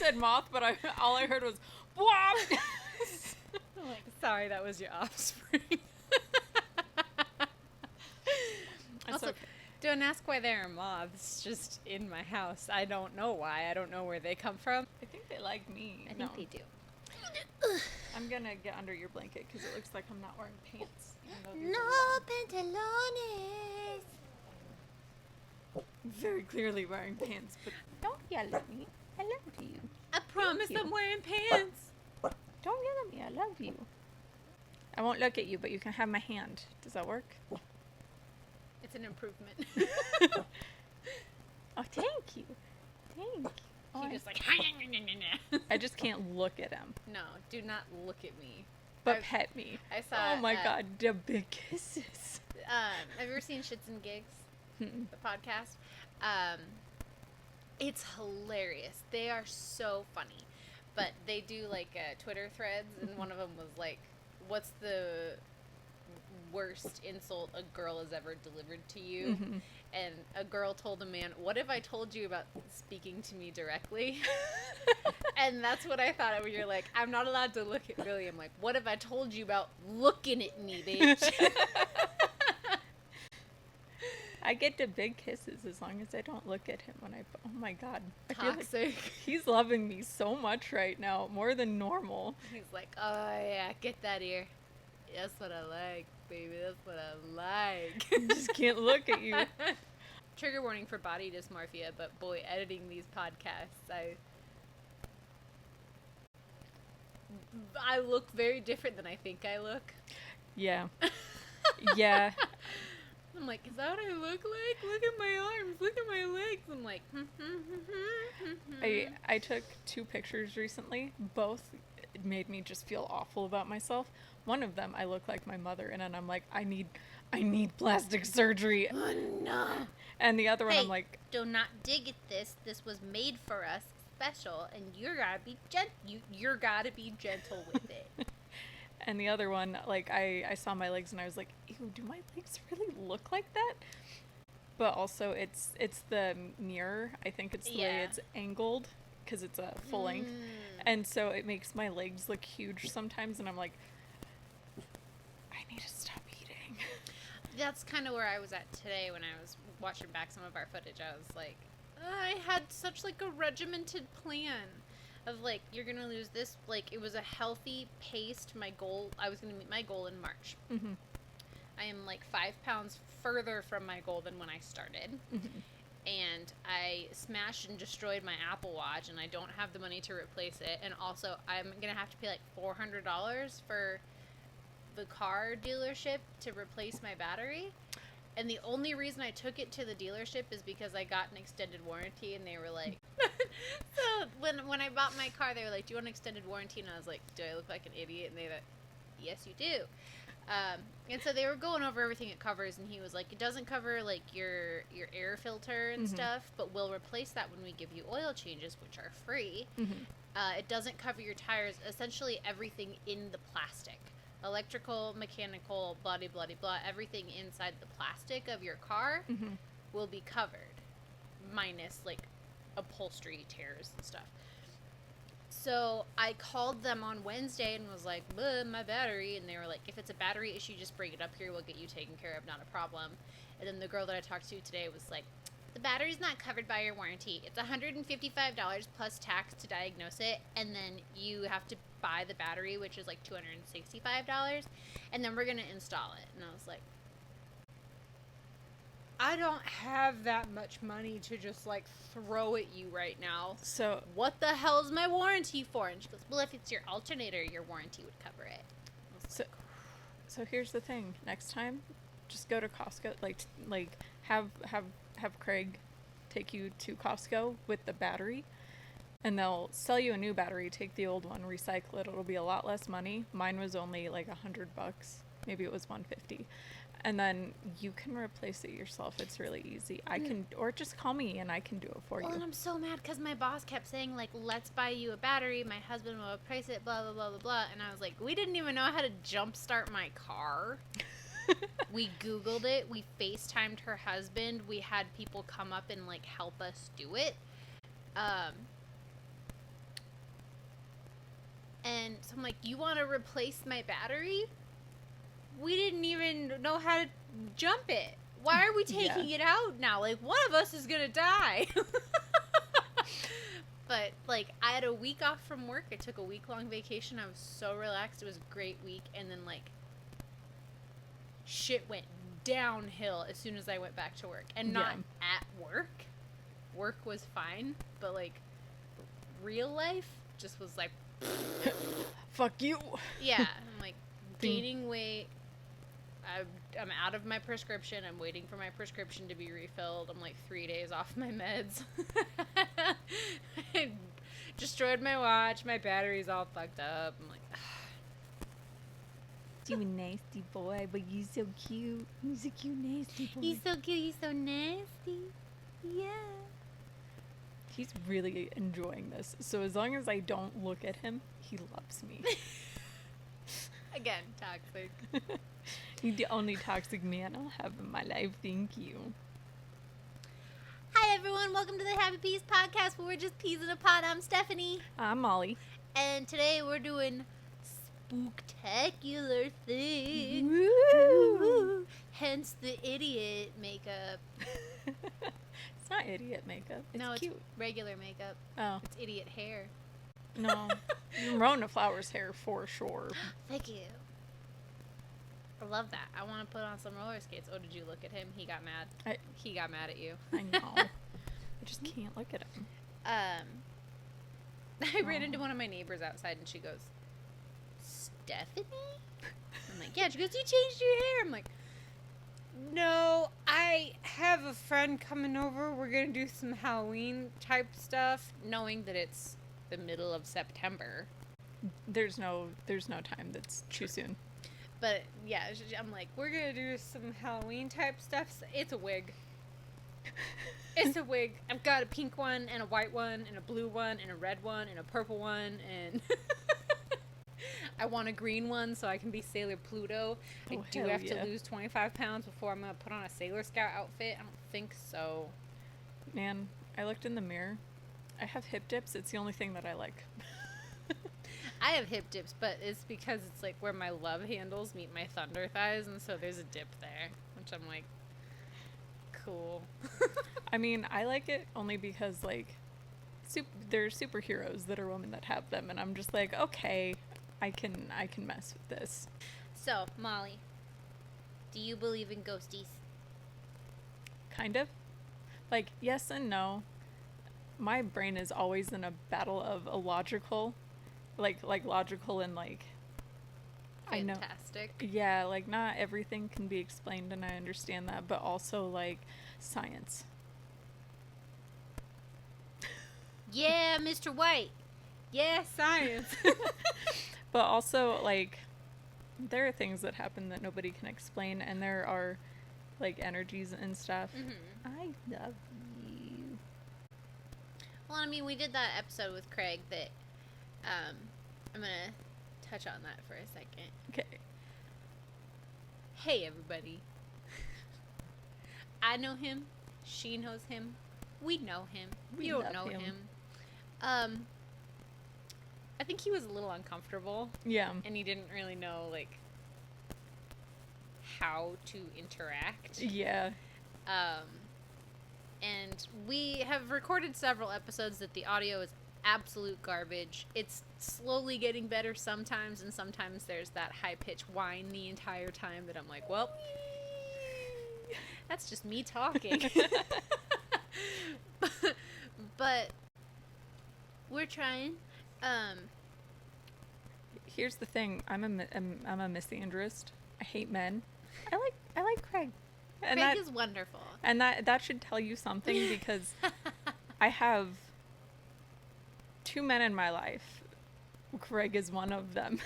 said moth, but all I heard was, "Whop!" I'm like, sorry, that was your offspring. Also, okay. don't ask why there are moths just in my house. I don't know why. I don't know where they come from. I think they like me. I think they do. I'm gonna get under your blanket because it looks like I'm not wearing pants. No pantalones. Very clearly wearing pants, but don't yell at me. I love you. I promise you. I'm wearing pants. Don't yell at me. I love you. I won't look at you, but you can have my hand. Does that work? It's an improvement. Oh, thank you. Thank you. She just like, I just can't look at him. no, do not look at me. But pet me. I saw. Oh my god, the big kisses. Have you ever seen Shits and Gigs, the podcast? It's hilarious. They are so funny, but they do like Twitter threads, and one of them was like, "What's the worst insult a girl has ever delivered to you?" Mm-hmm. And a girl told a man, "What if I told you about speaking to me directly?" And that's what I thought of when you're like, I'm not allowed to look at Billy. I'm like, what if I told you about looking at me, bitch? I get the big kisses as long as I don't look at him when I... Oh my god. I feel like Toxic. he's loving me so much right now, more than normal. He's like, oh yeah, get that ear. That's what I like, baby. That's what I like. I just can't look at you. Trigger warning for body dysmorphia, but boy, editing these podcasts, I look very different than I think I look. Yeah. Yeah. I'm like, is that what I look like? Look at my arms. Look at my legs. I'm like, I took 2 pictures recently. Both made me just feel awful about myself. One of them, I look like my mother, and then I'm like, I need plastic surgery. Oh, no. And the other one, I'm like, do not dig at this. This was made for us, special, and you're gotta be you're gotta be gentle with it. and the other one, like, I saw my legs and I was like, ew, do my legs really look like that? But also, it's the mirror. I think it's the way it's angled, because it's a full length. And so it makes my legs look huge sometimes, and I'm like, I need to stop eating. That's kind of where I was at today when I was watching back some of our footage. I was like, I had such like a regimented plan of like, you're gonna lose this. Like, it was a healthy paced. My goal, I was gonna meet my goal in March. Mm-hmm. I am like 5 pounds further from my goal than when I started. Mm-hmm. And I smashed and destroyed my Apple Watch, and I don't have the money to replace it. And also, I'm gonna have to pay like $400 for the car dealership to replace my battery. And the only reason I took it to the dealership is because I got an extended warranty, and they were like, so when I bought my car, they were like, do you want an extended warranty? And I was like, do I look like an idiot? And they were like, yes, you do. And so they were going over everything it covers, and he was like, it doesn't cover like your air filter and stuff, but we'll replace that when we give you oil changes, which are free. It doesn't cover your tires, essentially everything in the plastic. Electrical, mechanical, blah, blah, blah, blah, everything inside the plastic of your car will be covered, minus, like, upholstery tears and stuff. So I called them on Wednesday and was like, my battery, and they were like, if it's a battery issue, just bring it up here, we'll get you taken care of, not a problem. And then the girl that I talked to today was like, the battery's not covered by your warranty. It's $155 plus tax to diagnose it, and then you have to buy the battery, which is like $265, and then we're going to install it. And I was like, I don't have that much money to just like throw at you right now. So what the hell is my warranty for? And she goes, well, if it's your alternator, your warranty would cover it. So here's the thing. Next time, just go to Costco. Like have Craig take you to Costco with the battery, and they'll sell you a new battery. Take the old one, recycle it. It'll be a lot less money. Mine was only like $100. Maybe it was $150. And then you can replace it yourself. It's really easy. I can, or just call me and I can do it for you. Well, and I'm so mad because my boss kept saying, like, let's buy you a battery. My husband will replace it, blah, blah, blah, blah, blah. And I was like, we didn't even know how to jumpstart my car. We Googled it. We FaceTimed her husband. We had people come up and, like, help us do it. And so I'm like, you want to replace my battery? We didn't even know how to jump it. Why are we taking it out now? Like, one of us is gonna die. But, like, I had a week off from work. I took a week-long vacation. I was so relaxed. It was a great week. And then, like, shit went downhill as soon as I went back to work. And not at work. Work was fine. But, like, real life just was like... Fuck you. Yeah. I'm, like, gaining weight. I'm out of my prescription. I'm waiting for my prescription to be refilled. I'm like 3 days off my meds. I destroyed my watch. My battery's all fucked up. I'm like, you nasty boy, but you so cute. He's a cute, nasty boy. He's so cute. He's so nasty. Yeah. He's really enjoying this. So as long as I don't look at him, he loves me. Again, toxic. You're the only toxic man I'll have in my life. Thank you. Hi, everyone. Welcome to the Happy Peas podcast, where we're just peas in a pot. I'm Stephanie. I'm Molly. And today we're doing spooktacular things. Woo! Hence the idiot makeup. It's not idiot makeup. It's cute. It's regular makeup. Oh. It's idiot hair. No. Rona Flowers hair for sure. Thank you. I love that. I want to put on some roller skates. Oh, did you look at him? He got mad. He got mad at you. I know. I just can't look at him. I ran into one of my neighbors outside, and she goes, Stephanie? I'm like, yeah. She goes, you changed your hair. I'm like, no, I have a friend coming over. We're going to do some Halloween type stuff, knowing that it's the middle of September. There's no time. That's too soon. But yeah, I'm like, we're gonna do some Halloween type stuff. It's a wig. It's a wig. I've got a pink one and a white one and a blue one and a red one and a purple one, and I want a green one so I can be Sailor Pluto. I do have to lose 25 pounds before I'm gonna put on a Sailor Scout outfit. I don't think so. Man, I looked in the mirror. I have hip dips. It's the only thing that I like. I have hip dips, but it's because it's like where my love handles meet my thunder thighs, and so there's a dip there, which I'm like, cool. I mean, I like it only because, like, there's superheroes that are women that have them, and I'm just like, okay, I can mess with this. So, Molly, do you believe in ghosties? Kind of. Like, yes and no. My brain is always in a battle of illogical, like logical and like fantastic. I know. Yeah, like not everything can be explained, and I understand that, but also like science. Yeah, Mr. White. Yeah, science. But also like there are things that happen that nobody can explain, and there are like energies and stuff. Mm-hmm. I love you. Well, I mean, we did that episode with Craig that I'm gonna touch on that for a second. Okay. Hey, everybody. I know him. She knows him. We know him. We you don't love know him. I think he was a little uncomfortable. Yeah. And he didn't really know, like, how to interact. Yeah. And we have recorded several episodes that the audio is absolute garbage. It's slowly getting better sometimes, and sometimes there's that high-pitched whine the entire time that I'm like, well, that's just me talking. but we're trying. Here's the thing. I'm a misandrist. I hate men. I like Craig. And Craig is wonderful. And that should tell you something, because I have 2 men in my life. Craig is one of them.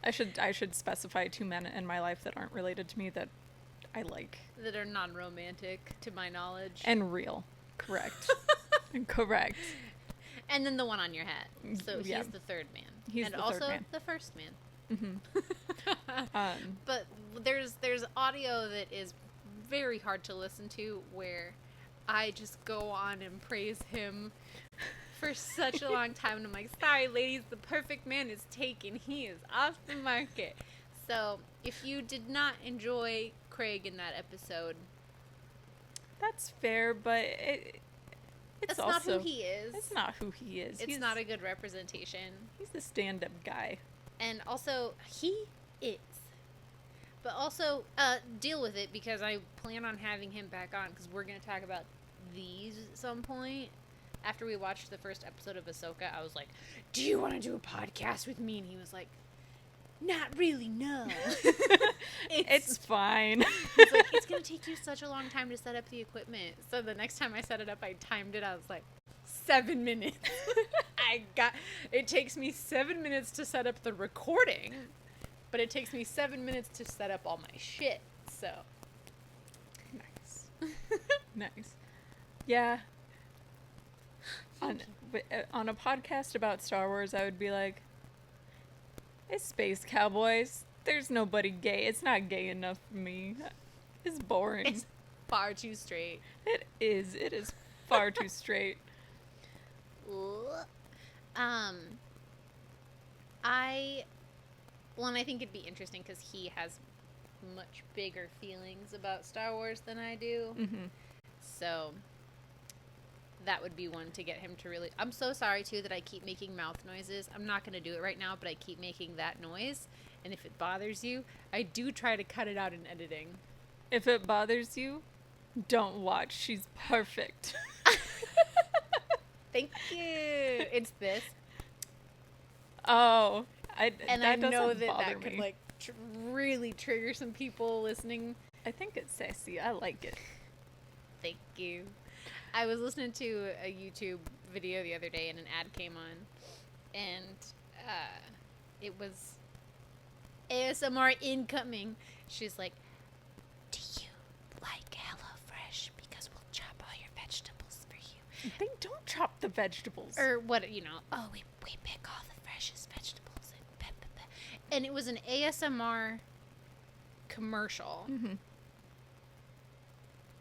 I should specify 2 men in my life that aren't related to me that I like. That are non-romantic, to my knowledge. And real. Correct. Correct. And then the one on your hat. So yeah. he's the third man. He's and the also third man. the first man. Mm-hmm. But there's audio that is very hard to listen to, where I just go on and praise him for such a long time. And I'm like, sorry, ladies, the perfect man is taken. He is off the market. So, if you did not enjoy Craig in that episode, That's fair, but it's also not who he is. It's not who he is. It's not a good representation. He's the stand-up guy. And also, he is. But also, deal with it, because I plan on having him back on, because we're going to talk about these at some point. After we watched the first episode of Ahsoka, I was like, do you want to do a podcast with me? And he was like, not really, no. It's fine. He's like, it's going to take you such a long time to set up the equipment. So the next time I set it up, I timed it. I was like, 7 minutes. It takes me 7 minutes to set up the recording, but it takes me 7 minutes to set up all my shit. So nice. Nice. Yeah. On a podcast about Star Wars, I would be like, it's space cowboys. There's nobody gay. It's not gay enough for me. It's boring. It's far too straight. It is. It is far too straight. I think it'd be interesting because he has much bigger feelings about Star Wars than I do. Mm-hmm. So that would be one to get him to really... I'm so sorry, too, that I keep making mouth noises. I'm not going to do it right now, but I keep making that noise. And if it bothers you, I do try to cut it out in editing. If it bothers you, don't watch. She's perfect. Thank you. It's this. Oh. I know that could, like, really trigger some people listening. I think it's sassy. I like it. Thank you. I was listening to a YouTube video the other day and an ad came on, and it was ASMR incoming. She's like, do you like HelloFresh? Because we'll chop all your vegetables for you. They don't chop the vegetables. Or what, oh, we pick all the freshest vegetables. And it was an ASMR commercial. Mm-hmm.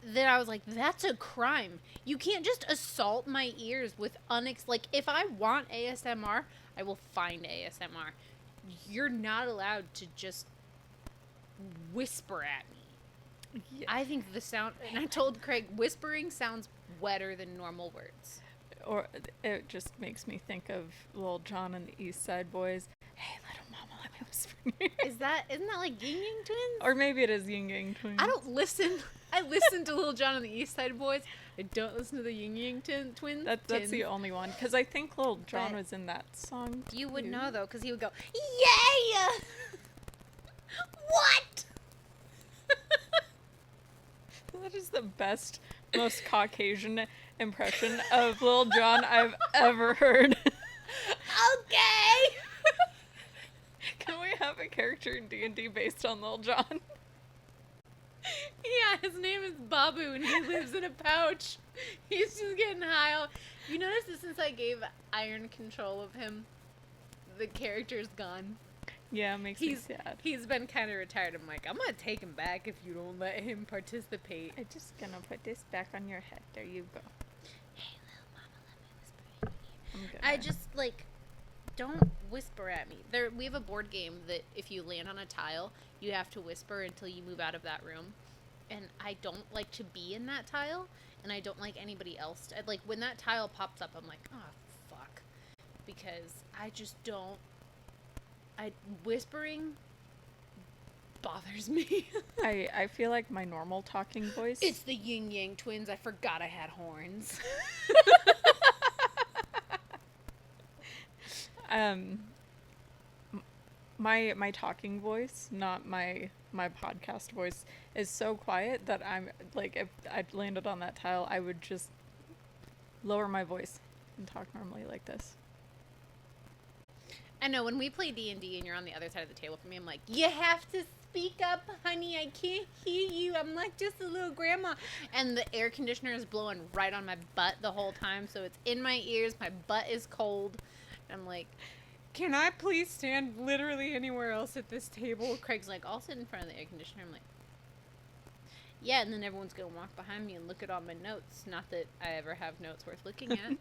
Then I was like, that's a crime. You can't just assault my ears with like, if I want ASMR, I will find ASMR. You're not allowed to just whisper at me. Yeah. I think the sound, and I told Craig, whispering sounds wetter than normal words. Or it just makes me think of Lil Jon and the East Side Boys. Hey, little mama, let me whisper in your ear. Isn't that like Ying Yang Twins? Or maybe it is Ying Yang Twins. I don't listen. I listen to Lil Jon and the East Side Boys. I don't listen to the Ying Yang Twins. That's the only one. Because I think Lil Jon was in that song. You would know, though, because he would go, yeah! What? That is the best, most Caucasian impression of Lil Jon I've ever heard. Okay! Can we have a character in D&D based on Lil Jon? Yeah, his name is Babu, and he lives in a pouch. He's just getting high. You notice that since I gave Iron control of him, the character's gone. Yeah, it makes me sad. He's been kind of retired. I'm like, I'm going to take him back if you don't let him participate. I'm just going to put this back on your head. There you go. Hey, little mama, let me whisper in your ear. I just, like, don't whisper at me. We have a board game that if you land on a tile, you have to whisper until you move out of that room. And I don't like to be in that tile, and I don't like anybody else to, like, when that tile pops up, I'm like, oh, fuck. Because I just don't, whispering bothers me. I feel like my normal talking voice. It's the Yin Yang Twins. I forgot I had horns. My talking voice, not my podcast voice, is so quiet that I'm like, if I landed on that tile, I would just lower my voice and talk normally like this. I know when we play D&D and you're on the other side of the table from me, I'm like, you have to speak up, honey. I can't hear you. I'm like just a little grandma. And the air conditioner is blowing right on my butt the whole time, so it's in my ears. My butt is cold. I'm like, can I please stand literally anywhere else at this table? Craig's like, I'll sit in front of the air conditioner. I'm like, yeah, and then everyone's going to walk behind me and look at all my notes. Not that I ever have notes worth looking at.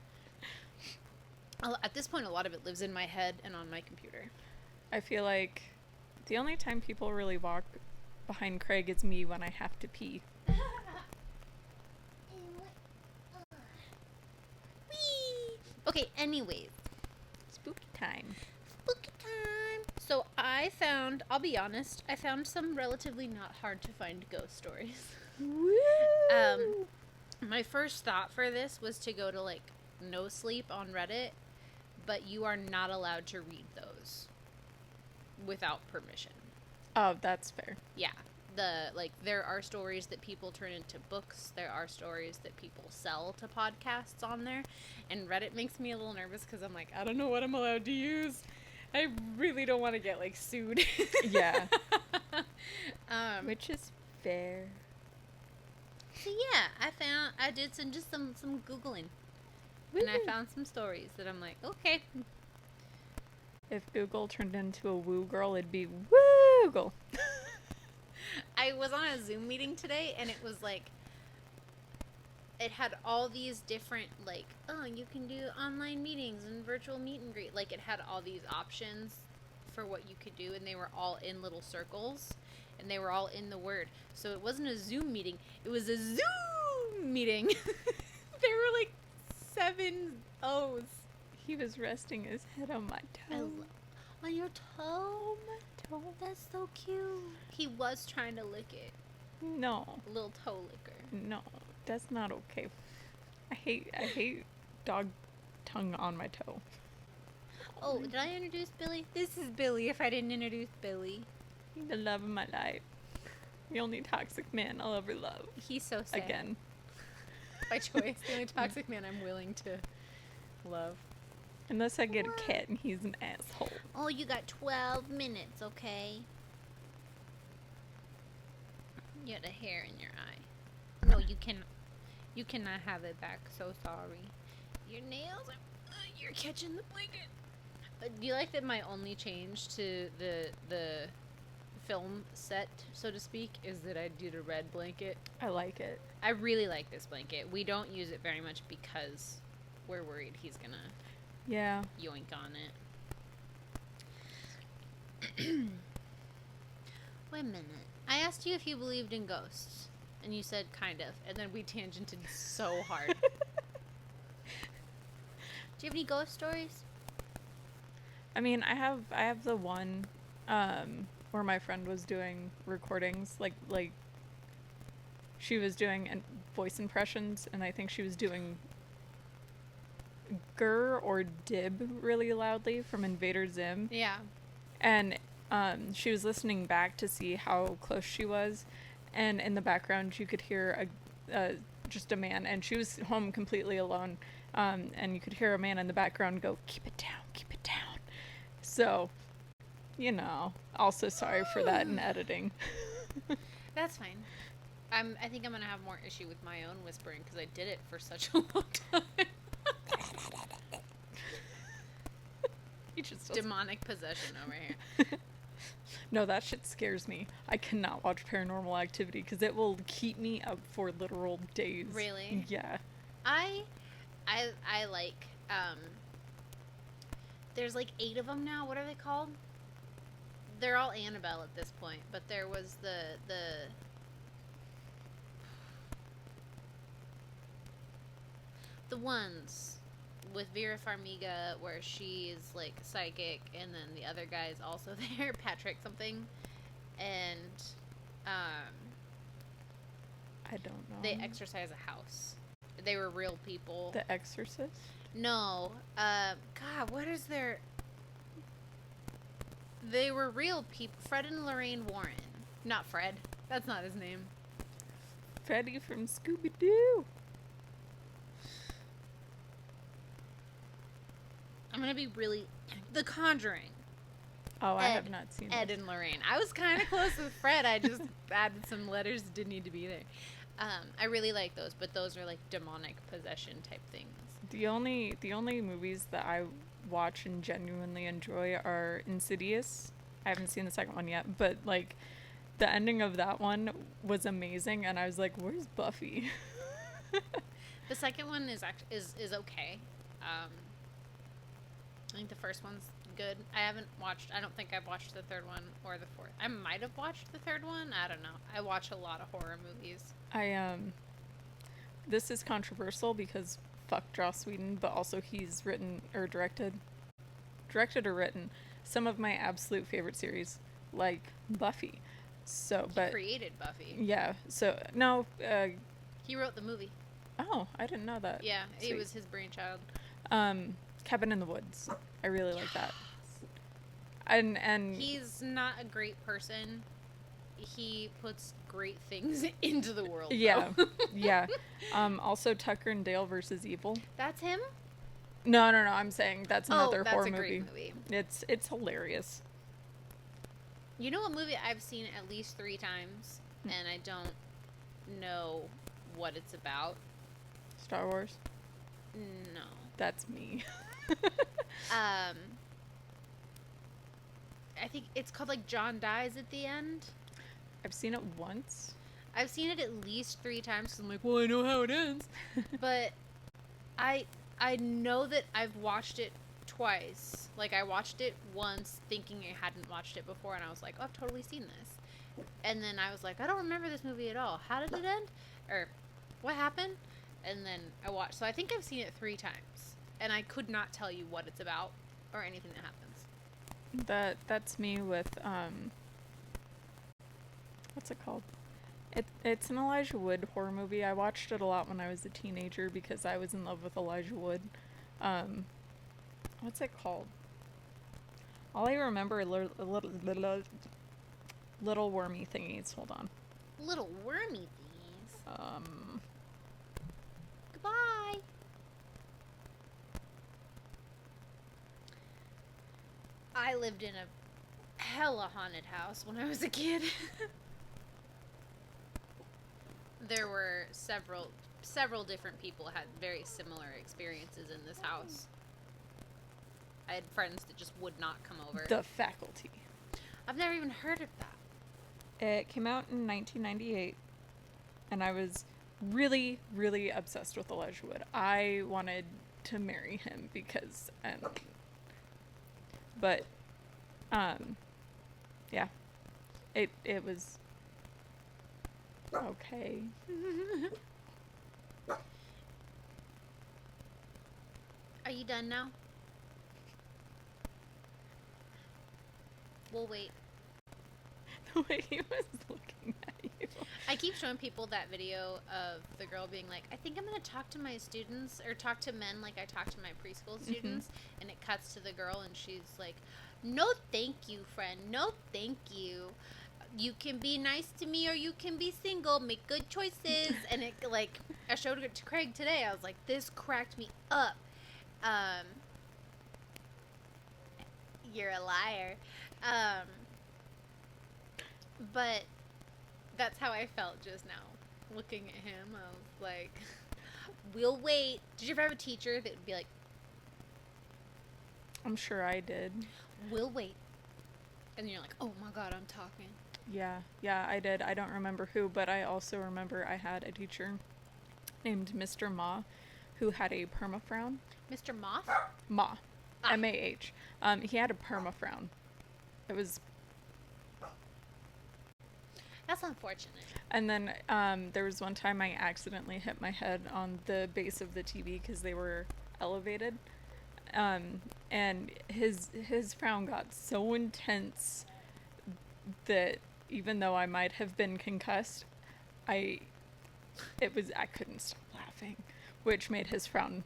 At this point, a lot of it lives in my head and on my computer. I feel like the only time people really walk behind Craig is me when I have to pee. Whee! Okay, anyways. Spooky time. Spooky time. So I'll be honest, I found some relatively not hard to find ghost stories. Woo! My first thought for this was to go to, like, No Sleep on Reddit, but you are not allowed to read those without permission. Oh, that's fair. Yeah. There are stories that people turn into books. There are stories that people sell to podcasts on there. And Reddit makes me a little nervous because I'm like, I don't know what I'm allowed to use. I really don't want to get, like, sued. Yeah. Which is fair. So yeah, I did some Googling. And I found some stories that I'm like, okay. If Google turned into a woo girl, it'd be Woogle. I was on a Zoom meeting today, and it was like, it had all these different, like, oh, you can do online meetings and virtual meet and greet. Like, it had all these options for what you could do, and they were all in little circles, and they were all in the word. So it wasn't a Zoom meeting, it was a Zoom meeting. There were like 7 O's. He was resting his head on my toe. On your toe? That's so cute. He was trying to lick it. No. Little toe licker. No, that's not okay. I hate dog tongue on my toe. Oh, did I introduce Billy? This is Billy if I didn't introduce Billy. He's the love of my life. The only toxic man I'll ever love. He's so sad. Again. By choice. The only toxic man I'm willing to love. Unless I get a cat and he's an asshole. Oh, you got 12 minutes, okay? You had a hair in your eye. No, you cannot have it back. So sorry. Your nails are... you're catching the blanket. Do you like that my only change to the film set, so to speak, is that I did a red blanket? I like it. I really like this blanket. We don't use it very much because we're worried he's gonna yoink on it. Wait a minute. I asked you if you believed in ghosts, and you said kind of, and then we tangented so hard. Do you have any ghost stories? I mean, I have the one where my friend was doing recordings, like she was doing voice impressions, and I think she was doing Grr or Dib really loudly from Invader Zim. Yeah. And she was listening back to see how close she was, and in the background you could hear just a man, and she was home completely alone, and you could hear a man in the background go, keep it down, keep it down. So, also sorry for that in editing. That's fine. I think I'm gonna have more issue with my own whispering because I did it for such a long time. Demonic possession over here. No, that shit scares me. I cannot watch Paranormal Activity because it will keep me up for literal days. Really? Yeah. I like, there's like 8 of them now. What are they called? They're all Annabelle at this point, but there was the ones with Vera Farmiga where she's like psychic, and then the other guy's also there, Patrick something, and I don't know. they exorcise a house. They were real people. The Exorcist? No. God, what is their... They were real people. Fred and Lorraine Warren. Not Fred. That's not his name. Freddy from Scooby-Doo. I'm gonna be really... The Conjuring. Oh, I have not seen Ed this. and Lorraine. I was kind of close with Fred. I just added some letters that didn't need to be there. I really like those, but those are like demonic possession type things. The only movies that I watch and genuinely enjoy are Insidious. I haven't seen the second one yet, but like the ending of that one was amazing, and I was like, "Where's Buffy?" The second one is okay. I think the first one's good. I don't think I've watched the third one or the fourth. I might have watched the third one. I don't know. I watch a lot of horror movies. This is controversial because fuck Joss Whedon, but also he's written or directed or written some of my absolute favorite series, like Buffy. So, He but created Buffy. yeah, so no, He wrote the movie. oh, I didn't know that. Yeah, Sweet. it was his brainchild. Cabin in the Woods. I really like that. And he's not a great person. He puts great things into the world. Yeah, yeah. Also Tucker and Dale versus Evil. That's him? No. I'm saying that's another horror that's a movie. great movie. It's hilarious. You know what movie I've seen at least 3 times, and I don't know what it's about? Star Wars. No. That's me. I think it's called like John Dies at the End. I've seen it once. I've seen it at least 3 times because I'm like, well, I know how it ends. But I know that I've watched it twice. Like, I watched it once thinking I hadn't watched it before, and I was like, oh, I've totally seen this. And then I was like, I don't remember this movie at all. How did it end? Or what happened? And then I watched. So I think I've seen it 3 times. And I could not tell you what it's about or anything that happens. That's me with what's it called? It's an Elijah Wood horror movie. I watched it a lot when I was a teenager because I was in love with Elijah Wood. What's it called? All I remember are little wormy thingies. Hold on. Little wormy thingies. Goodbye. I lived in a hella haunted house when I was a kid. There were several different people had very similar experiences in this house. I had friends that just would not come over. The Faculty. I've never even heard of that. It came out in 1998, and I was really, really obsessed with Elijah Wood. I wanted to marry him because, but, yeah, it was okay. Are you done now? We'll wait. The way he was looking at you. I keep showing people that video of the girl being like, I think I'm going to talk to my students, or talk to men like I talk to my preschool students, and it cuts to the girl, and she's like, no thank you, friend, no thank you. You can be nice to me, or you can be single, make good choices. And it, like, I showed it to Craig today, I was like, this cracked me up. You're a liar. But that's how I felt just now. Looking at him, I was like, we'll wait. Did you ever have a teacher that would be like, I'm sure I did. We'll wait. And you're like, oh my god, I'm talking. Yeah, I did. I don't remember who, but I also remember I had a teacher named Mr. Ma who had a perma-frown. Mr. Moth? Ma. M-A-H. He had a perma-frown. It was... That's unfortunate. And then there was one time I accidentally hit my head on the base of the TV because they were elevated. And his frown got so intense that even though I might have been concussed, I couldn't stop laughing, which made his frown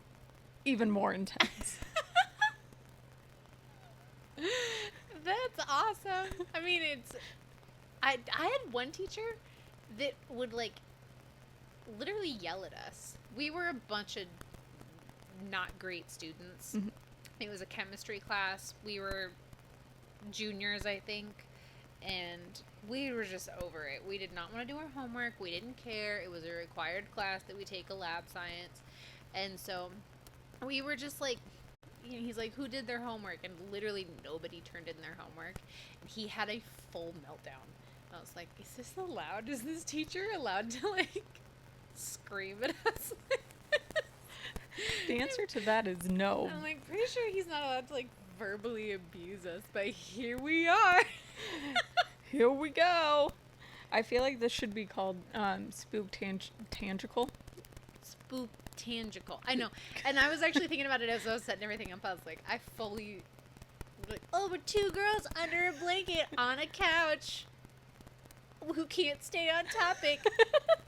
even more intense. That's awesome. I mean, I had one teacher that would, like, literally yell at us. We were a bunch of not great students. Mm-hmm. It was a chemistry class. We were juniors, I think, and we were just over it. We did not want to do our homework. We didn't care. It was a required class that we take a lab science. And so we were just like, he's like, who did their homework? And literally nobody turned in their homework. And he had a full meltdown. I was like, is this allowed? Is this teacher allowed to, like, scream at us? The answer to that is no. I'm like pretty sure he's not allowed to like verbally abuse us, but here we are. Here we go. I feel like this should be called tangical. Spook tangical. I know. And I was actually thinking about it as I was setting everything up. I was like, I fully like, oh, we're two girls under a blanket on a couch who can't stay on topic.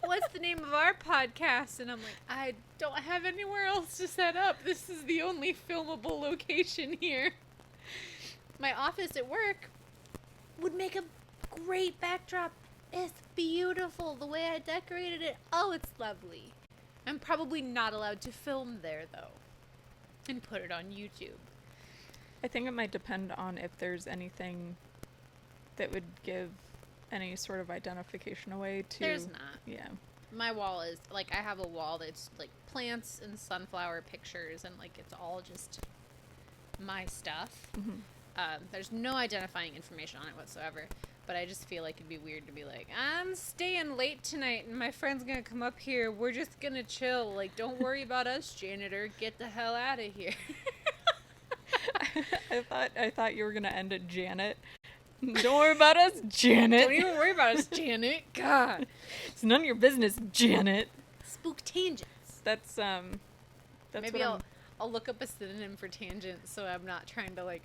What's the name of our podcast? And I'm like, I don't have anywhere else to set up. This is the only filmable location here. My office at work would make a great backdrop. It's beautiful the way I decorated it. Oh, it's lovely. I'm probably not allowed to film there, though, and put it on YouTube. I think it might depend on if there's anything that would give any sort of identification away to... There's not. Yeah. My wall is, like, I have a wall that's, like, plants and sunflower pictures, and, like, it's all just my stuff. Mm-hmm. There's no identifying information on it whatsoever, but I just feel like it'd be weird to be like, I'm staying late tonight, and my friend's gonna come up here. We're just gonna chill. Like, don't worry about us, janitor. Get the hell out of here. I thought you were gonna end at Janet. Don't worry about us, Janet. Don't even worry about us, Janet. God. It's none of your business, Janet. Spook tangents. That's Maybe I'll look up a synonym for tangent so I'm not trying to, like,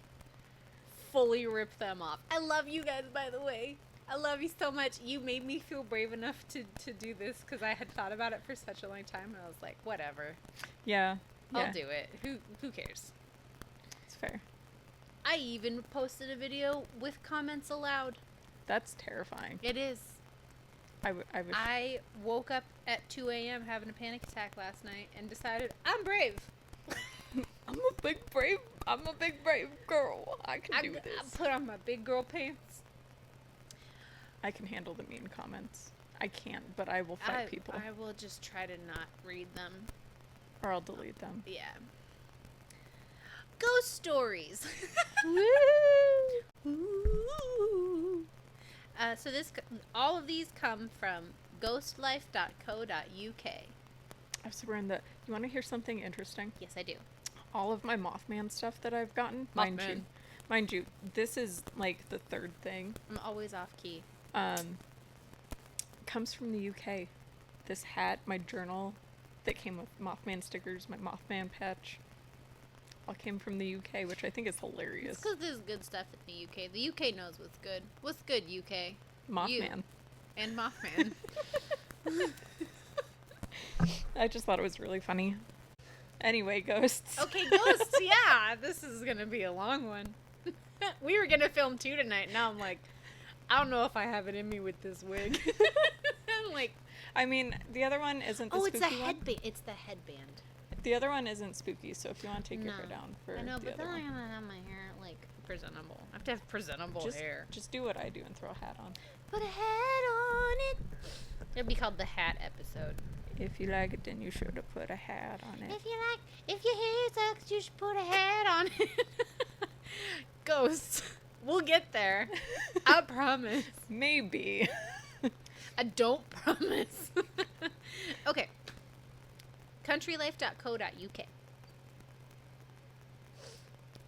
fully rip them off. I love you guys, by the way. I love you so much. You made me feel brave enough to do this because I had thought about it for such a long time, and I was like, whatever. Yeah. I'll do it. Who cares? It's fair. I even posted a video with comments allowed. That's terrifying. It is. I woke up at 2 a.m. having a panic attack last night and decided I'm brave. I'm a big brave girl. I can do this. I put on my big girl pants. I can handle the mean comments. I can't, but I will fight people. I will just try to not read them. Or I'll delete them. Yeah. Ghost stories. Woo! So all of these come from ghostlife.co.uk. I've sworn that... You want to hear something interesting? Yes, I do. All of my Mothman stuff that I've gotten, mind you, this is like the third thing. I'm always off key. Comes from the UK. This hat, my journal that came with Mothman stickers, my Mothman patch, all came from the UK, which I think is hilarious. It's because there's good stuff in the UK. The UK knows what's good. What's good, UK? Mothman. You. And Mothman. I just thought it was really funny. Anyway, ghosts. Okay, ghosts, yeah. This is going to be a long one. We were going to film 2 tonight. Now I'm like, I don't know if I have it in me with this wig. I'm like... I mean, the other one isn't the spooky it's the one. headband. It's the headband. The other one isn't spooky, so if you want to take your hair down for I know, the but other then one. I'm going to have my hair, like, presentable. I have to have presentable hair. Just do what I do and throw a hat on. Put a hat on it. It'll be called the hat episode. If you like it, then you should have put a hat on it. If your hair sucks, you should put a hat on it. Ghosts. We'll get there. I promise. Maybe. I don't promise. Okay. Countrylife.co.uk.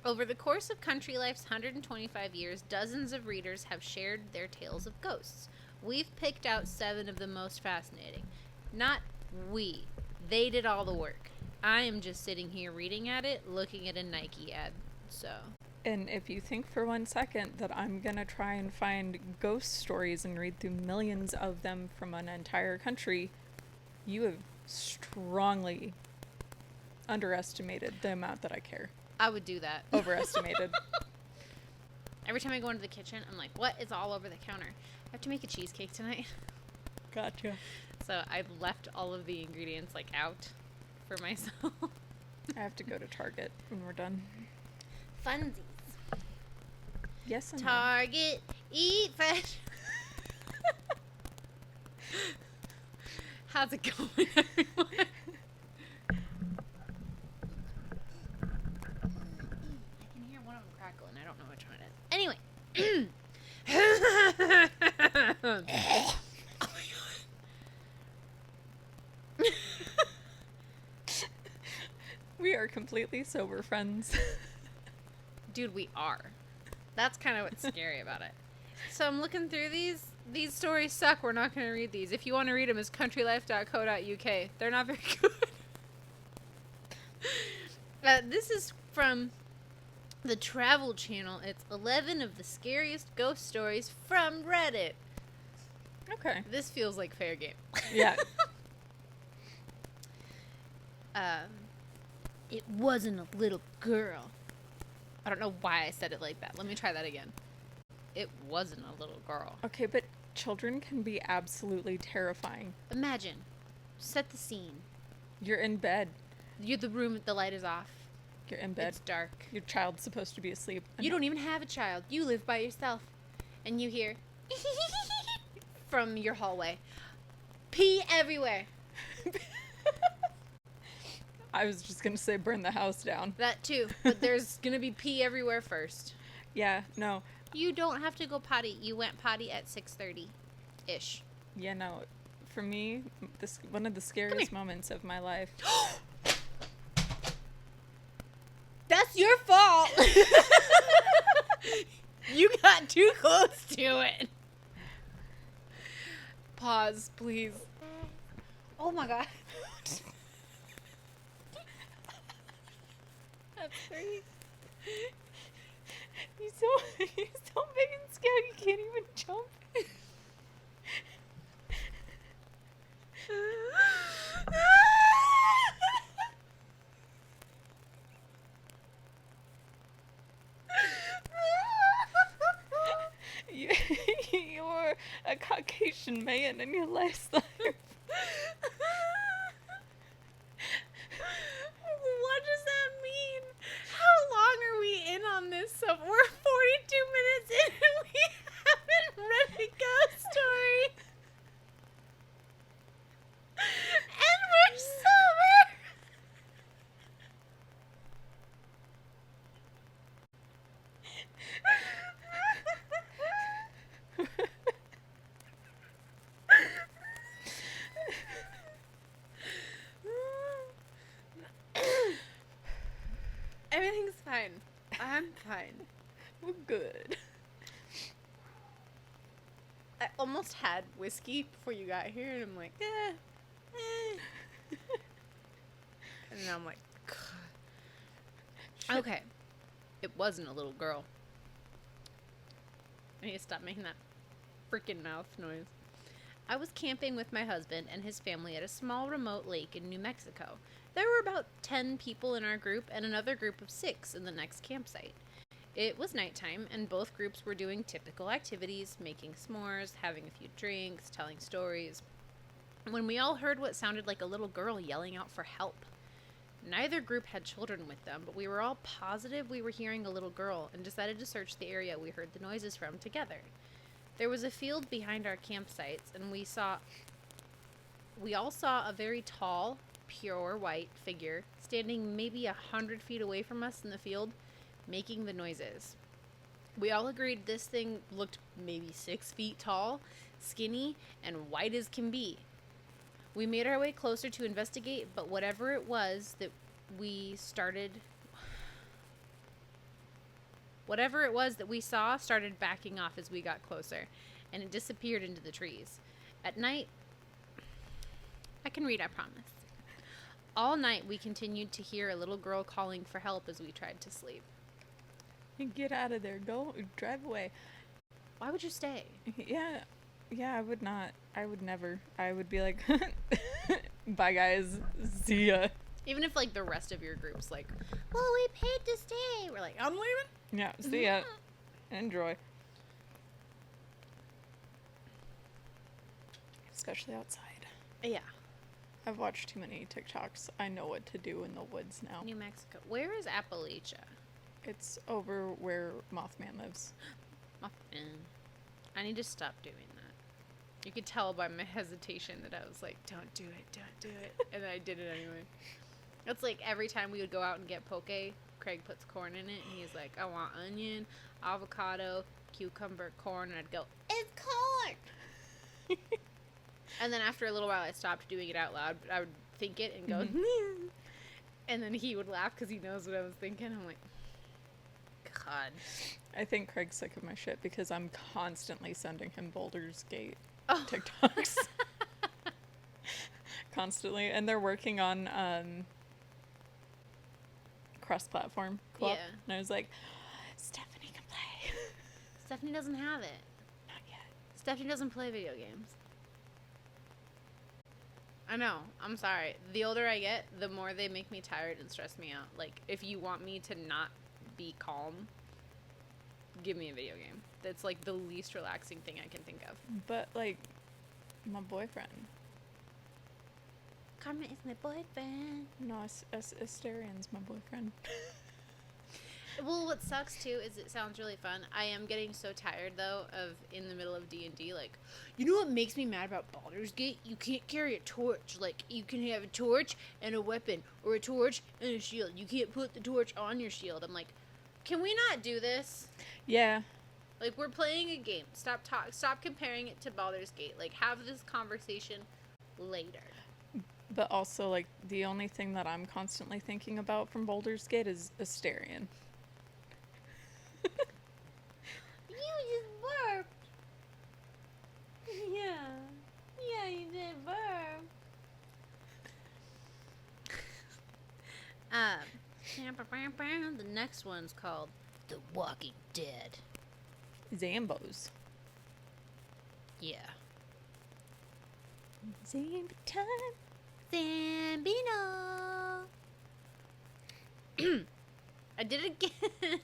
Over the course of Country Life's 125 years, dozens of readers have shared their tales of ghosts. We've picked out 7 of the most fascinating. Not we. They did all the work. I am just sitting here reading at it, looking at a Nike ad. So. And if you think for 1 second that I'm going to try and find ghost stories and read through millions of them from an entire country, you have strongly underestimated the amount that I care. I would do that. Overestimated. Every time I go into the kitchen, I'm like, what is all over the counter? I have to make a cheesecake tonight. Gotcha. So I left all of the ingredients, like, out for myself. I have to go to Target when we're done. Funsies. Yes, and Target, eat fresh. How's it going, everyone? I can hear one of them crackle, and I don't know which one it is. Anyway. Oh my god. completely sober friends. Dude, we are. That's kind of what's scary about it. So I'm looking through these. These stories suck. We're not going to read these. If you want to read them, it's countrylife.co.uk. They're not very good. This is from the Travel Channel. It's 11 of the scariest ghost stories from Reddit. Okay. This feels like fair game. Yeah. It wasn't a little girl. I don't know why I said it like that. Let me try that again. It wasn't a little girl. Okay, but children can be absolutely terrifying. Imagine. Set the scene. You're in bed. You're the room, the light is off. You're in bed. It's dark. Your child's supposed to be asleep. You don't even have a child. You live by yourself. And you hear from your hallway. Pee everywhere. I was just going to say burn the house down. That too. But there's going to be pee everywhere first. Yeah, no. You don't have to go potty. You went potty at 6:30-ish. Yeah, no. For me, this one of the scariest moments of my life. That's your fault. You got too close to it. Pause, please. Oh my god. That's great. He's so big and scared he can't even jump. You're a Caucasian man in your last life. What does that mean? How long are we in on this? So we're 42 minutes in and we haven't read a ghost story. And we're sober. Everything's fine. I'm fine. We're good. I almost had whiskey before you got here, and I'm like, and then I'm like, God. Okay. It wasn't a little girl. I need to stop making that freaking mouth noise. I was camping with my husband and his family at a small remote lake in New Mexico. There were about 10 people in our group and another group of 6 in the next campsite. It was nighttime, and both groups were doing typical activities, making s'mores, having a few drinks, telling stories, when we all heard what sounded like a little girl yelling out for help. Neither group had children with them, but we were all positive we were hearing a little girl and decided to search the area we heard the noises from together. There was a field behind our campsites, and we all saw a very tall, pure white figure standing maybe 100 feet away from us in the field, making the noises. We all agreed this thing looked maybe 6 feet tall, skinny, and white as can be. We made our way closer to investigate, but whatever it was that we saw started backing off as we got closer, and it disappeared into the trees. At night, I can read, I promise. All night we continued to hear a little girl calling for help as we tried to sleep. Get out of there. Go. Drive away. Why would you stay? Yeah, I would not. I would never. I would be like, bye guys. See ya. Even if, like, the rest of your group's like, well, we paid to stay. We're like, I'm leaving. Yeah, see ya. Enjoy. Especially outside. Yeah. I've watched too many TikToks. I know what to do in the woods now. New Mexico. Where is Appalachia? It's over where Mothman lives. Mothman. I need to stop doing that. You could tell by my hesitation that I was like, don't do it, don't do it. And then I did it anyway. It's like every time we would go out and get poke, Craig puts corn in it, and he's like, I want onion, avocado, cucumber, corn, and I'd go, it's corn! And then after a little while, I stopped doing it out loud. I would think it and go, And then he would laugh because he knows what I was thinking. I'm like, God. I think Craig's sick of my shit because I'm constantly sending him Baldur's Gate Oh. TikToks. Constantly. And they're working on cross-platform co-op. Yeah. And I was like, Stephanie can play. Stephanie doesn't have it. Not yet. Stephanie doesn't play video games. I know. I'm sorry. The older I get, the more they make me tired and stress me out. Like, if you want me to not be calm, give me a video game. That's, like, the least relaxing thing I can think of. But, like, my boyfriend. Karma is my boyfriend. No, Asterian's my boyfriend. Well, what sucks, too, is it sounds really fun. I am getting so tired, though, of in the middle of D&D, like, you know what makes me mad about Baldur's Gate? You can't carry a torch. Like, you can have a torch and a weapon, or a torch and a shield. You can't put the torch on your shield. I'm like, can we not do this? Yeah. Like, we're playing a game. Stop comparing it to Baldur's Gate. Like, have this conversation later. But also, like, the only thing that I'm constantly thinking about from Baldur's Gate is Asterian. You just burped. Yeah, you did burp. The next one's called The Walking Dead. Zambos. Yeah. Zambo time. Zambino. I did it again.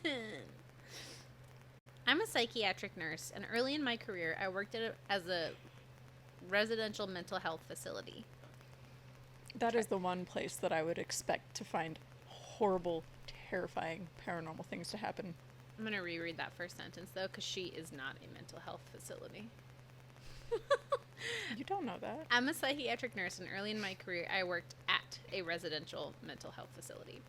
I'm a psychiatric nurse, and early in my career, I worked as a residential mental health facility. That is the one place that I would expect to find horrible, terrifying, paranormal things to happen. I'm going to reread that first sentence, though, because she is not a mental health facility. You don't know that. I'm a psychiatric nurse, and early in my career, I worked at a residential mental health facility.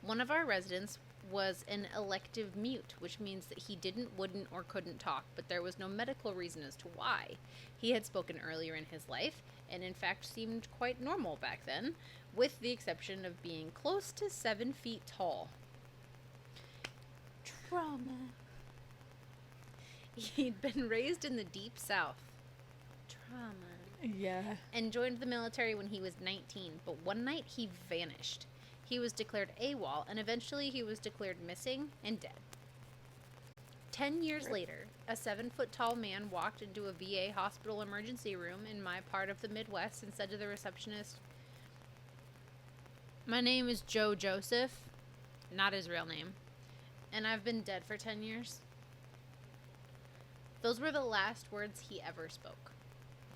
One of our residents was an elective mute, which means that he wouldn't, or couldn't talk, but there was no medical reason as to why. He had spoken earlier in his life, and in fact seemed quite normal back then, with the exception of being close to 7 feet tall. Trauma. He'd been raised in the deep south. Trauma. Yeah. And joined the military when he was 19, but one night he vanished. He was declared AWOL, and eventually he was declared missing and dead. 10 years later, a 7-foot-tall man walked into a VA hospital emergency room in my part of the Midwest and said to the receptionist, "My name is Joe Joseph," not his real name, "and I've been dead for 10 years. Those were the last words he ever spoke.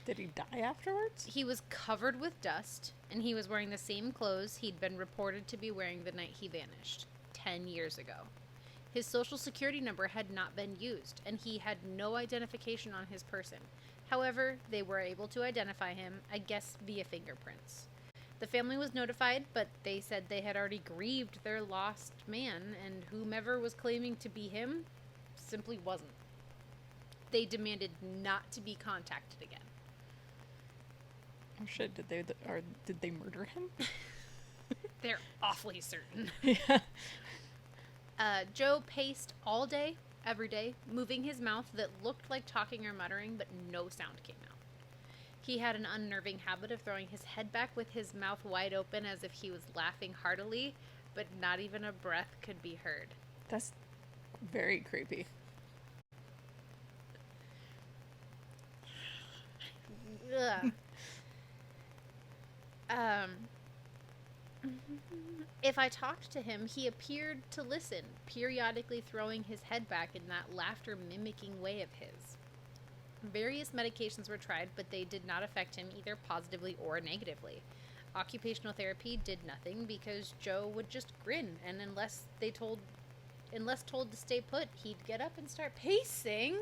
Did he die afterwards? He was covered with dust, and he was wearing the same clothes he'd been reported to be wearing the night he vanished, 10 years ago. His social security number had not been used, and he had no identification on his person. However, they were able to identify him, I guess via fingerprints. The family was notified, but they said they had already grieved their lost man, and whomever was claiming to be him simply wasn't. They demanded not to be contacted again. Oh shit, did they murder him? They're awfully certain. Yeah. Joe paced all day, every day, moving his mouth that looked like talking or muttering, but no sound came out. He had an unnerving habit of throwing his head back with his mouth wide open as if he was laughing heartily, but not even a breath could be heard. That's very creepy. Ugh. If I talked to him, he appeared to listen, periodically throwing his head back in that laughter-mimicking way of his. Various medications were tried, but they did not affect him either positively or negatively. Occupational therapy did nothing because Joe would just grin, and unless told to stay put, he'd get up and start pacing.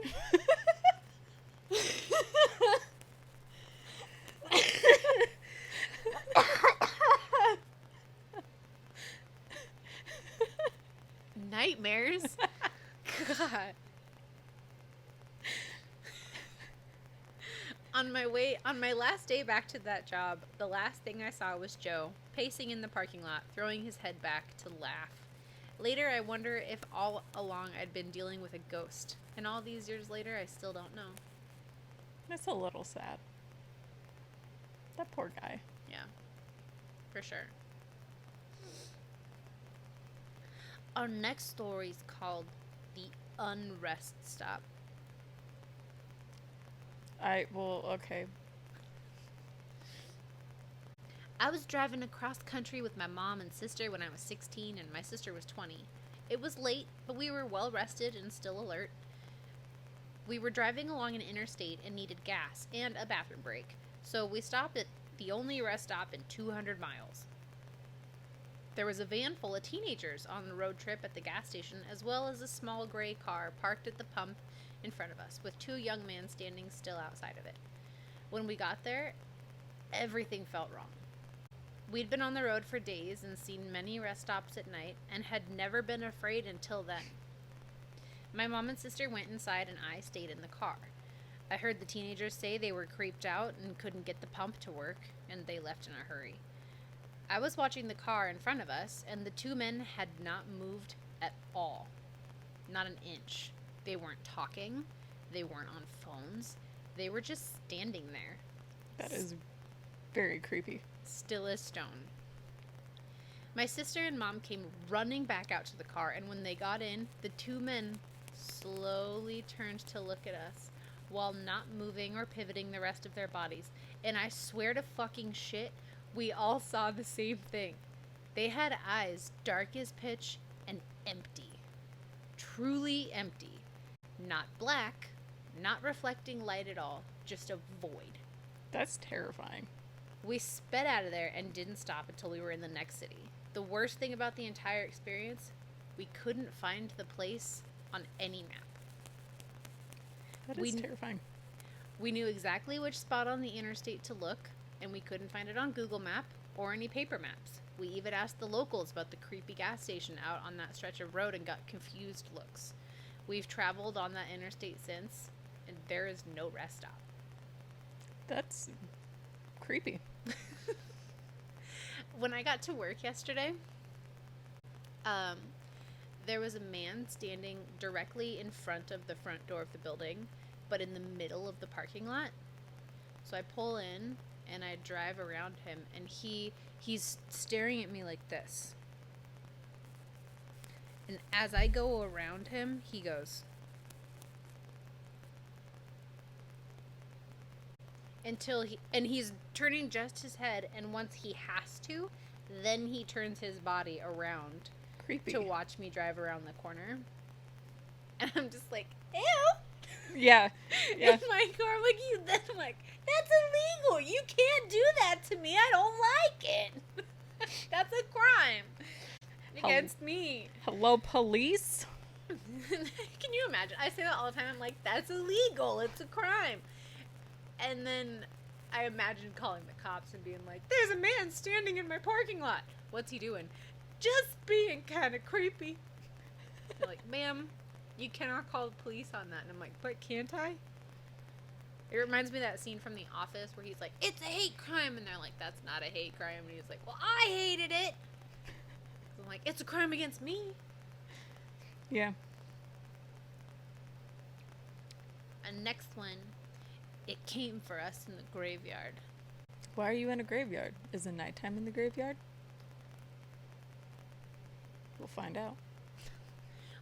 Nightmares. God. On my last day back to that job, the last thing I saw was Joe, pacing in the parking lot, throwing his head back to laugh. Later, I wonder if all along I'd been dealing with a ghost. And all these years later, I still don't know. It's a little sad. That poor guy. Yeah, for sure. Our next story is called The Unrest Stop. Okay. I was driving across country with my mom and sister when I was 16 and my sister was 20. It was late, but we were well rested and still alert. We were driving along an interstate and needed gas and a bathroom break, so we stopped at the only rest stop in 200 miles. There was a van full of teenagers on the road trip at the gas station, as well as a small gray car parked at the pump in front of us, with two young men standing still outside of it. When we got there, everything felt wrong. We'd been on the road for days and seen many rest stops at night, and had never been afraid until then. My mom and sister went inside and I stayed in the car. I heard the teenagers say they were creeped out and couldn't get the pump to work, and they left in a hurry. I was watching the car in front of us, and the two men had not moved at all. Not an inch. They weren't talking. They weren't on phones. They were just standing there. That is very creepy. Still as stone. My sister and mom came running back out to the car, and when they got in, the two men slowly turned to look at us while not moving or pivoting the rest of their bodies. And I swear to fucking shit, we all saw the same thing. They had eyes dark as pitch and empty. Truly empty. Not black, not reflecting light at all, just a void. That's terrifying. We sped out of there and didn't stop until we were in the next city. The worst thing about the entire experience, we couldn't find the place on any map. That is terrifying. We knew exactly which spot on the interstate to look, and we couldn't find it on Google Map or any paper maps. We even asked the locals about the creepy gas station out on that stretch of road and got confused looks. We've traveled on that interstate since, and there is no rest stop. That's creepy. When I got to work yesterday, there was a man standing directly in front of the front door of the building, but in the middle of the parking lot. So I pull in and I drive around him, and he's staring at me like this. And as I go around him, he goes. He's turning just his head, and once he has to, then he turns his body around. Creepy. To watch me drive around the corner. And I'm just like, ew! Yeah. In my car, I'm like, that's illegal! You can't do that to me! I don't like it! That's a crime! Against me. Hello, police? Can you imagine? I say that all the time. I'm like, that's illegal! It's a crime! And then I imagine calling the cops and being like, there's a man standing in my parking lot! What's he doing? Just being kind of creepy. They're like, ma'am, you cannot call the police on that. And I'm like, but can't I? It reminds me of that scene from The Office where he's like, it's a hate crime. And they're like, that's not a hate crime. And he's like, well, I hated it. So I'm like, it's a crime against me. Yeah. And next one, it came for us in the graveyard. Why are you in a graveyard? Is it nighttime in the graveyard? We'll find out.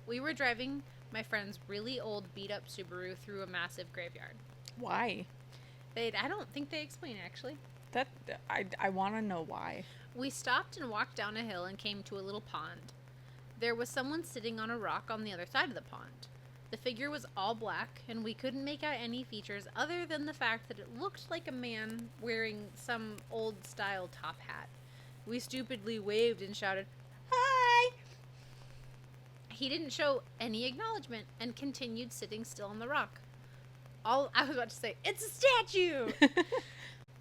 We were driving my friend's really old beat-up Subaru through a massive graveyard. Why? I don't think they explain, actually. I want to know why. We stopped and walked down a hill and came to a little pond. There was someone sitting on a rock on the other side of the pond. The figure was all black, and we couldn't make out any features other than the fact that it looked like a man wearing some old-style top hat. We stupidly waved and shouted, "Hi!" He didn't show any acknowledgement and continued sitting still on the rock. I was about to say, it's a statue!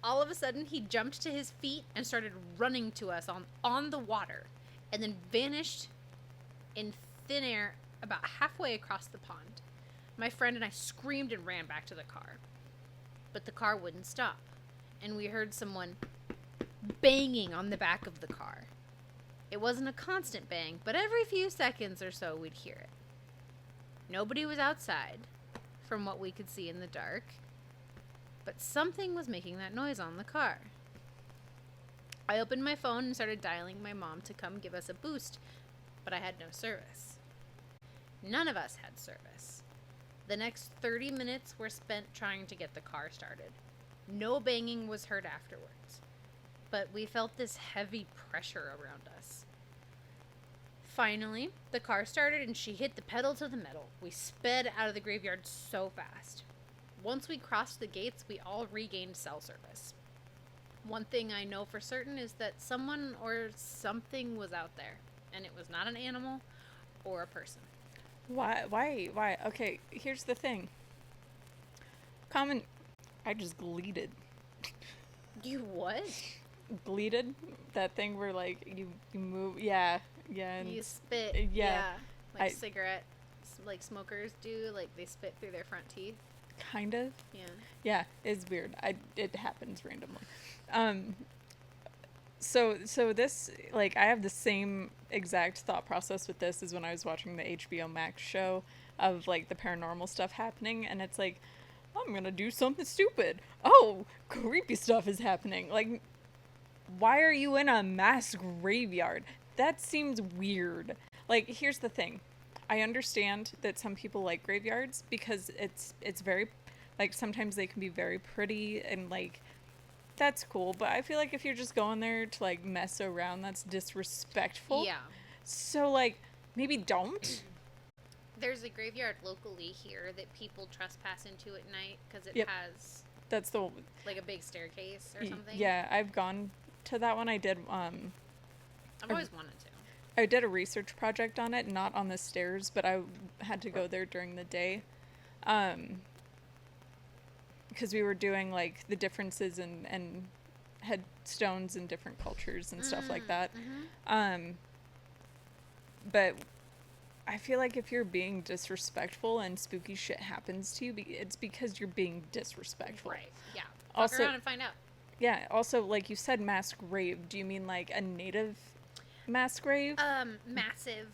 All of a sudden, he jumped to his feet and started running to us on the water, and then vanished in thin air about halfway across the pond. My friend and I screamed and ran back to the car. but the car wouldn't stop. And we heard someone banging on the back of the car. It wasn't a constant bang, but every few seconds or so we'd hear it. Nobody was outside, from what we could see in the dark, but something was making that noise on the car. I opened my phone and started dialing my mom to come give us a boost, but I had no service. None of us had service. The next 30 minutes were spent trying to get the car started. No banging was heard afterwards, but we felt this heavy pressure around us. Finally, the car started and she hit the pedal to the metal. We sped out of the graveyard so fast. Once we crossed the gates, we all regained cell service. One thing I know for certain is that someone or something was out there, and it was not an animal or a person. Why? Okay, here's the thing. I just gleated. You what? Gleated? That thing where, like, you move, yeah, and You spit, like cigarette, like smokers do, like they spit through their front teeth. Kind of. Yeah, it's weird. It happens randomly. So this, like, I have the same exact thought process with this as when I was watching the HBO Max show of, like, the paranormal stuff happening, and it's like, I'm gonna do something stupid. Oh, creepy stuff is happening. Like, why are you in a mass graveyard? That seems weird. Like, here's the thing. I understand that some people like graveyards because it's very, like, sometimes they can be very pretty and, like, that's cool. But I feel like if you're just going there to, like, mess around, that's disrespectful. Yeah. So, like, maybe don't. There's a graveyard locally here that people trespass into at night because it has that's the like a big staircase or something. Yeah, I've gone to that one. I did I've always wanted to. I did a research project on it, not on the stairs, but I had to go there during the day. Because we were doing, like, the differences and headstones in different cultures and stuff like that. Mm-hmm. But I feel like if you're being disrespectful and spooky shit happens to you, it's because you're being disrespectful. Right, yeah. Also, Walk around and find out. Yeah, also, like you said, mass grave. Do you mean, like, a native mass grave? Massive.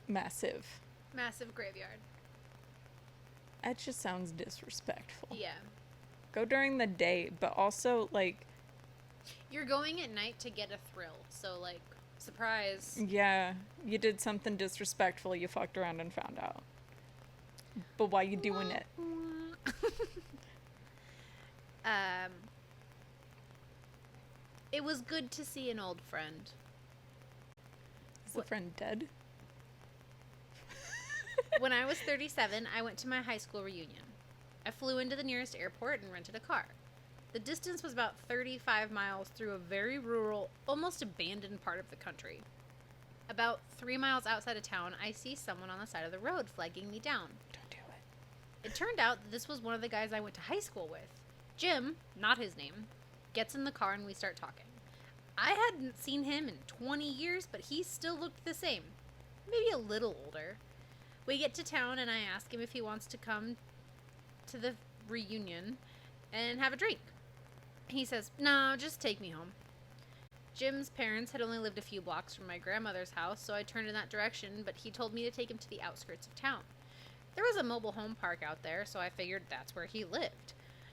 Massive graveyard. That just sounds disrespectful. Yeah. Go during the day, but also, like... You're going at night to get a thrill, so, like, surprise. Yeah, you did something disrespectful, you fucked around and found out. But why you doing it? It was good to see an old friend. Is the friend dead? When I was 37, I went to my high school reunion. I flew into the nearest airport and rented a car. The distance was about 35 miles through a very rural, almost abandoned part of the country. About 3 miles outside of town, I see someone on the side of the road flagging me down. Don't do it. It turned out that this was one of the guys I went to high school with. Jim, not his name, gets in the car and we start talking. I hadn't seen him in 20 years, but he still looked the same. Maybe a little older. We get to town and I ask him if he wants to come to the reunion and have a drink. He says, "No, just take me home." Jim's parents had only lived a few blocks from my grandmother's house, so I turned in that direction, but he told me to take him to the outskirts of town. There was a mobile home park out there, so I figured that's where he lived.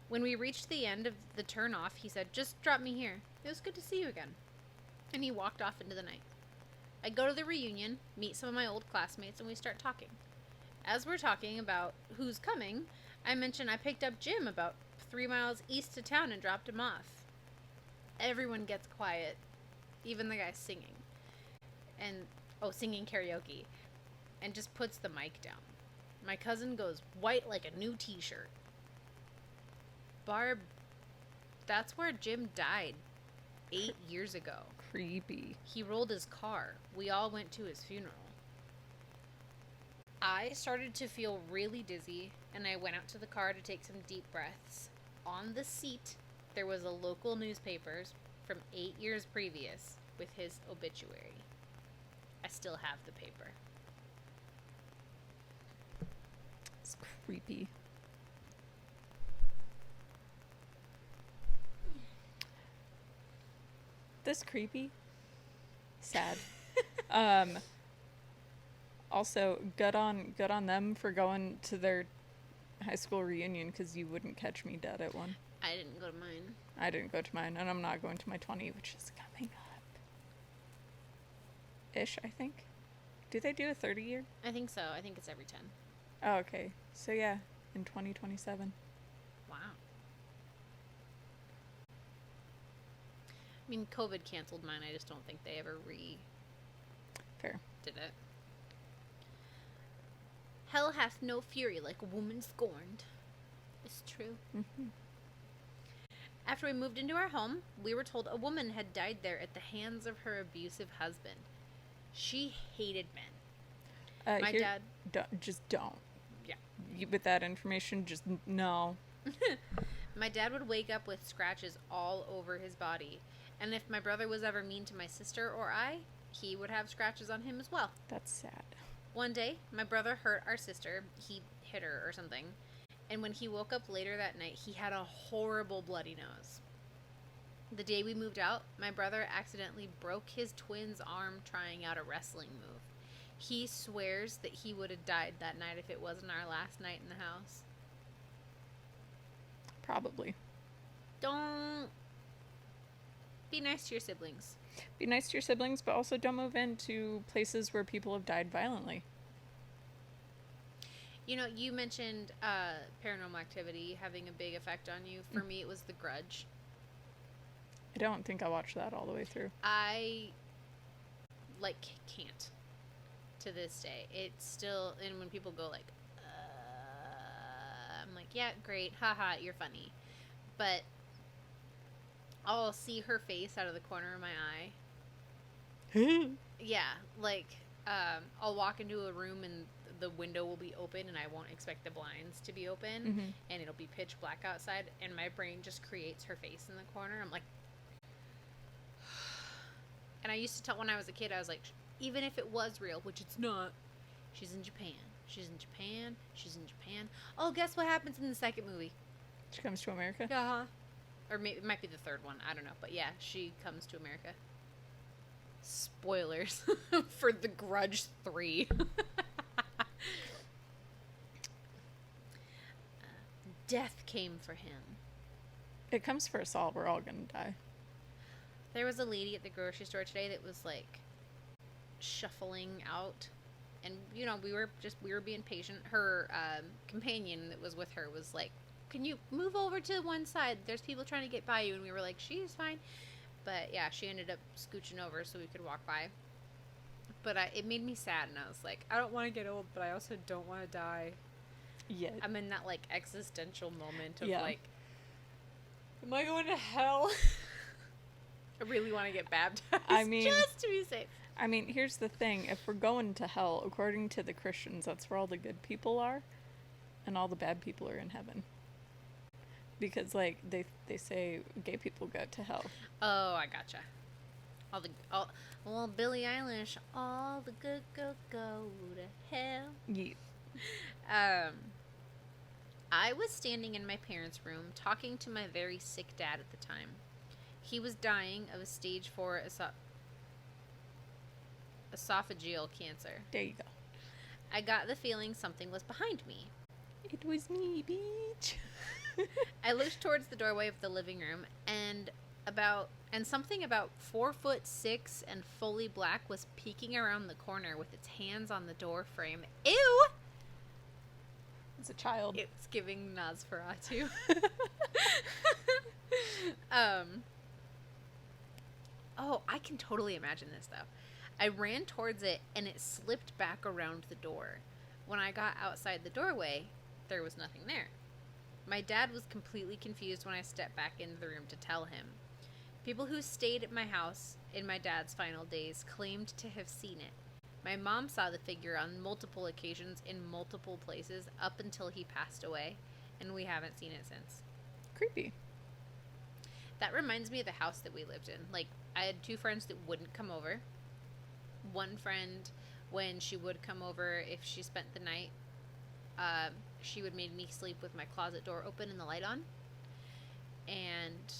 When we reached the end of the turnoff, he said, "Just drop me here. It was good to see you again." And he walked off into the night. I go to the reunion, meet some of my old classmates, and we start talking. As we're talking about who's coming, I mention I picked up Jim about 3 miles east of town and dropped him off. Everyone gets quiet, even the guy singing. Singing karaoke, and just puts the mic down. My cousin goes white like a new t-shirt. Barb, that's where Jim died 8 years ago. Creepy. He rolled his car. We all went to his funeral. I started to feel really dizzy, and I went out to the car to take some deep breaths. On the seat, there was a local newspaper from 8 years previous with his obituary. I still have the paper. It's creepy. this creepy. Sad. Um, Also, good on them for going to their high school reunion, because you wouldn't catch me dead at one. I didn't go to mine. I didn't go to mine, and I'm not going to my 20, which is coming up. Ish, I think. Do they do a 30 year? I think so. I think it's every 10. Oh, okay. So yeah, in 2027. Wow. I mean, COVID canceled mine. I just don't think they ever Fair. did it. Hell hath no fury like a woman scorned. It's true. Mm-hmm. After we moved into our home, we were told a woman had died there at the hands of her abusive husband. She hated men. My dad... Just don't. Yeah. With that information, just no. My dad would wake up with scratches all over his body. And if my brother was ever mean to my sister or I, he would have scratches on him as well. That's sad. One day, my brother hurt our sister. He hit her or something. And when he woke up later that night, he had a horrible bloody nose. The day we moved out, my brother accidentally broke his twin's arm trying out a wrestling move. He swears that he would have died that night if it wasn't our last night in the house. Probably. Don't be nice to your siblings. Be nice to your siblings, but also don't move into places where people have died violently. You know, you mentioned Paranormal Activity having a big effect on you. For me, it was The Grudge. I don't think I watched that all the way through. I, can't to this day. It's still, and when people go I'm like, yeah, great, haha, you're funny. But I'll see her face out of the corner of my eye. Yeah, I'll walk into a room and the window will be open and I won't expect the blinds to be open, and it'll be pitch black outside, and my brain just creates her face in the corner. I'm like, and I used to tell when I was a kid, I was like, even if it was real, which it's not, she's in Japan. She's in Japan. She's in Japan. Oh, guess what happens in the second movie? She comes to America? Uh-huh. Or maybe it might be the third one. I don't know. But yeah, she comes to America. Spoilers for The Grudge 3. Death came for him. It comes for us all. We're all gonna die. There was a lady at the grocery store today that was shuffling out, and we were being patient. Her companion that was with her was like, can you move over to one side? There's people trying to get by you. And we were like, she's fine. But yeah, she ended up scooching over so we could walk by. But it made me sad, and I was like, I don't want to get old, but I also don't want to die. Yeah. I'm in that existential moment of yeah. am I going to hell? I really want to get baptized. I mean, just to be safe. I mean, here's the thing. If we're going to hell, according to the Christians, that's where all the good people are, and all the bad people are in heaven. Because, they say gay people go to hell. Oh, I gotcha. Well, Billie Eilish, all the good go to hell. Yeah. I was standing in my parents' room talking to my very sick dad at the time. He was dying of a stage 4 esophageal cancer. There you go. I got the feeling something was behind me. It was me, bitch. I looked towards the doorway of the living room, and something about 4'6" and fully black was peeking around the corner with its hands on the door frame. Ew! It's a child. It's giving Nosferatu. Oh, I can totally imagine this, though. I ran towards it, and it slipped back around the door. When I got outside the doorway, there was nothing there. My dad was completely confused when I stepped back into the room to tell him. People who stayed at my house in my dad's final days claimed to have seen it. My mom saw the figure on multiple occasions in multiple places up until he passed away, and we haven't seen it since. Creepy. That reminds me of the house that we lived in. I had 2 friends that wouldn't come over. One friend, when she would come over, if she spent the night, she would make me sleep with my closet door open and the light on. And,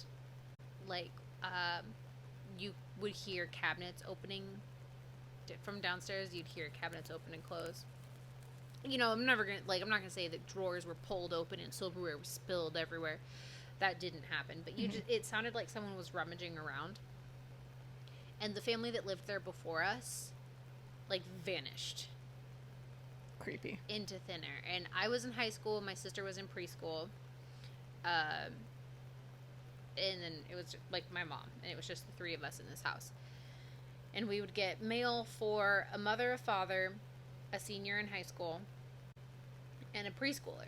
you would hear cabinets opening from downstairs. You'd hear cabinets open and close. You know, I'm not gonna say that drawers were pulled open and silverware was spilled everywhere. That didn't happen, but it sounded like someone was rummaging around. And the family that lived there before us, like, vanished. Creepy. Into thin air. And I was in high school, my sister was in preschool. And then it was, like, my mom. And it was just the three of us in this house. And we would get mail for a mother, a father, a senior in high school, and a preschooler.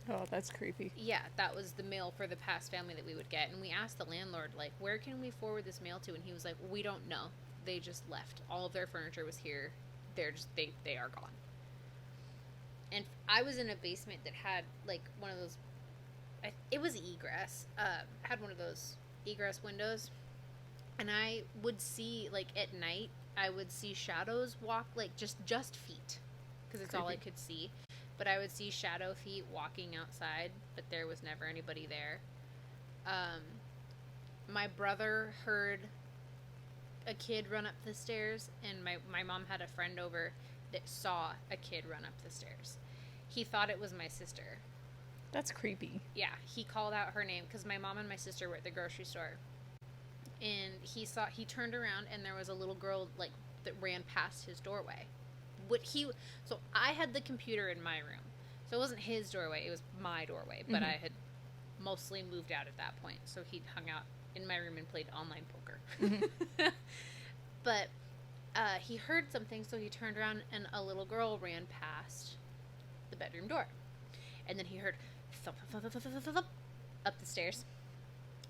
Oh, that's creepy. Yeah, that was the mail for the past family that we would get. And we asked the landlord, like, where can we forward this mail to? And he was like, we don't know. They just left. All of their furniture was here. They are gone. And I was in a basement that had, like, one of those, it was egress, had one of those egress windows. And I would see, like, at night, I would see shadows walk, like, just feet. Because it's all I could see. But I would see shadow feet walking outside, but there was never anybody there. My brother heard a kid run up the stairs, and my mom had a friend over that saw a kid run up the stairs. He thought it was my sister. That's creepy. Yeah, he called out her name, because my mom and my sister were at the grocery store. And he turned around, and there was a little girl, like, that ran past his doorway. So I had the computer in my room. So it wasn't his doorway, it was my doorway. But I had mostly moved out at that point. So he hung out in my room and played online poker. But he heard something, so he turned around, and a little girl ran past the bedroom door. And then he heard thump, thump, thump, thump, thump, thump, up the stairs.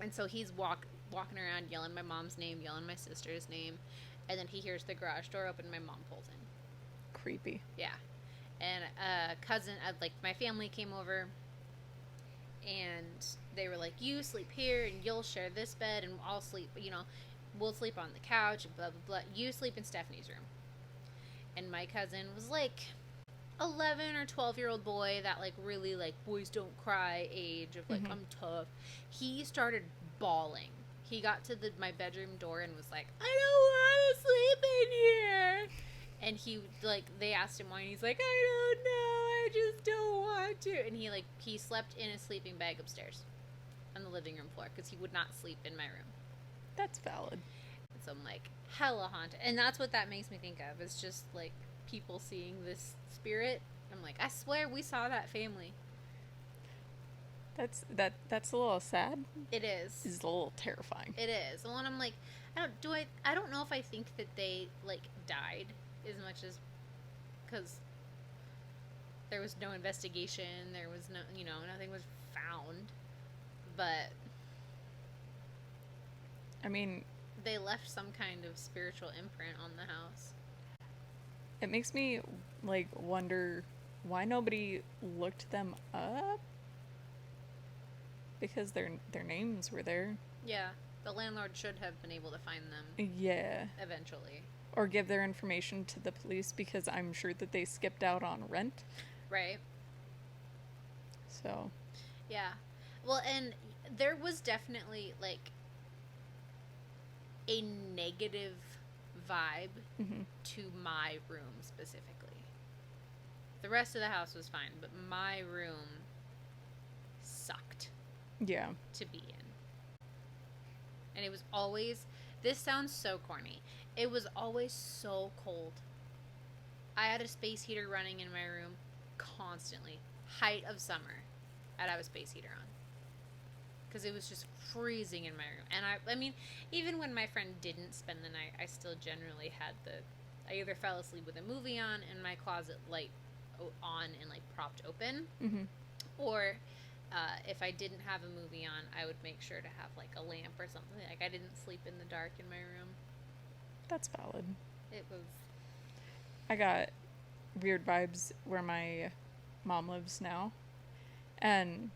And so he's walking around yelling my mom's name, yelling my sister's name. And then he hears the garage door open, and my mom pulls in. Creepy. Yeah. And a cousin, like, my family came over, and they were like, you sleep here, and you'll share this bed, and I'll sleep, we'll sleep on the couch, and blah, blah, blah. You sleep in Stephanie's room. And my cousin was, like, 11 or 12-year-old boy, that, like, really, like, boys don't cry age of, like, I'm tough. He started bawling. He got to my bedroom door and was like, I don't want to sleep in here. And he, like, they asked him why, and he's like, I don't know, I just don't want to. And he slept in a sleeping bag upstairs on the living room floor, because he would not sleep in my room. That's valid. And so I'm like, hella haunted. And that's what that makes me think of. It's just, like, people seeing this spirit. I'm like, I swear we saw that family. That's a little sad. It is. It's a little terrifying. It is. And I'm like, I don't know if I think that they, like, died as much as, because there was no investigation, there was no, nothing was found, but I mean, they left some kind of spiritual imprint on the house. It makes me, like, wonder why nobody looked them up, because their names were there. Yeah, the landlord should have been able to find them. Yeah. Eventually. Or give their information to the police, because I'm sure that they skipped out on rent. Right. So. Yeah. Well, and there was definitely, like, a negative vibe to my room specifically. The rest of the house was fine, but my room sucked. Yeah. To be in. And it was always, this sounds so corny, it was always so cold. I had a space heater running in my room constantly. Height of summer, I'd have a space heater on. Because it was just freezing in my room. And I mean, even when my friend didn't spend the night, I still generally had I either fell asleep with a movie on and my closet light on and, like, propped open. Or if I didn't have a movie on, I would make sure to have, like, a lamp or something. Like, I didn't sleep in the dark in my room. That's valid. It was. I got weird vibes where my mom lives now. And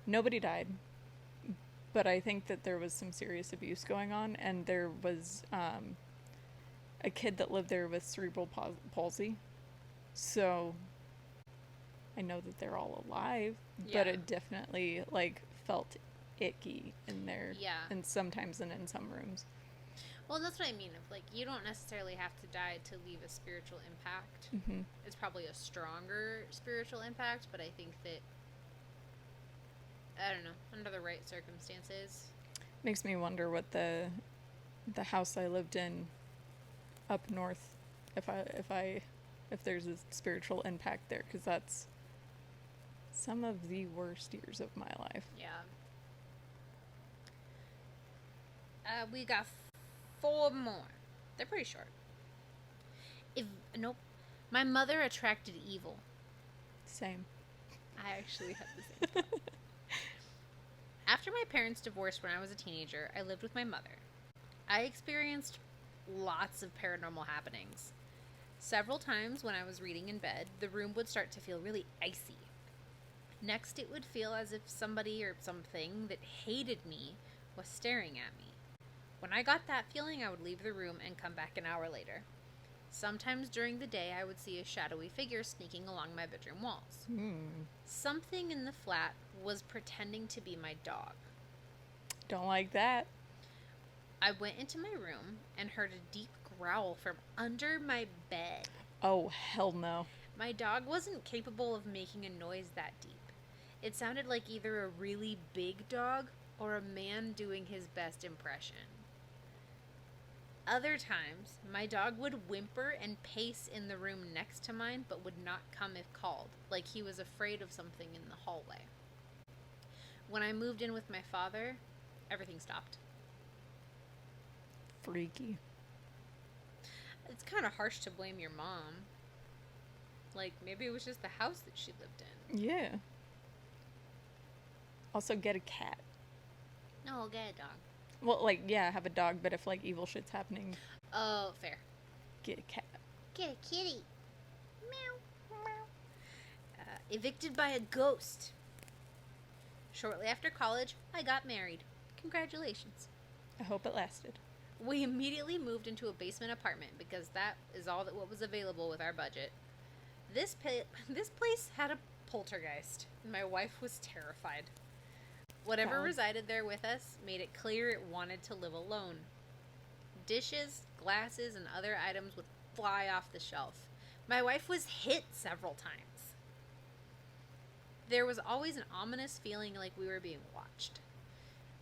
nobody died. But I think that there was some serious abuse going on. And there was a kid that lived there with cerebral palsy. So I know that they're all alive. Yeah. But it definitely, like, felt icky in there. Yeah. And sometimes in some rooms. Well, that's what I mean. Like, you don't necessarily have to die to leave a spiritual impact. Mm-hmm. It's probably a stronger spiritual impact, but I think that, I don't know, under the right circumstances. Makes me wonder what the house I lived in up north, if there's a spiritual impact there, because that's some of the worst years of my life. Yeah. We got 4 more. They're pretty short. Nope. My mother attracted evil. Same. I actually had the same thought. After my parents divorced when I was a teenager, I lived with my mother. I experienced lots of paranormal happenings. Several times when I was reading in bed, the room would start to feel really icy. Next, it would feel as if somebody or something that hated me was staring at me. When I got that feeling, I would leave the room and come back an hour later. Sometimes during the day, I would see a shadowy figure sneaking along my bedroom walls. Something in the flat was pretending to be my dog. Don't like that. I went into my room and heard a deep growl from under my bed. Oh, hell no. My dog wasn't capable of making a noise that deep. It sounded like either a really big dog or a man doing his best impression. Other times, my dog would whimper and pace in the room next to mine, but would not come if called, like he was afraid of something in the hallway. When I moved in with my father, everything stopped. Freaky. It's kind of harsh to blame your mom. Like, maybe it was just the house that she lived in. Yeah. Also, get a cat. No, I'll get a dog. Well, like, yeah, have a dog, but if, like, evil shit's happening, Oh, fair. get a cat. Get a kitty. Meow. Meow. Evicted by a ghost. Shortly after college, I got married. Congratulations. I hope it lasted. We immediately moved into a basement apartment because that is all that what was available with our budget. This place had a poltergeist, and my wife was terrified. Whatever Wow. resided there with us made it clear it wanted to live alone. Dishes, glasses, and other items would fly off the shelf. My wife was hit several times. There was always an ominous feeling like we were being watched.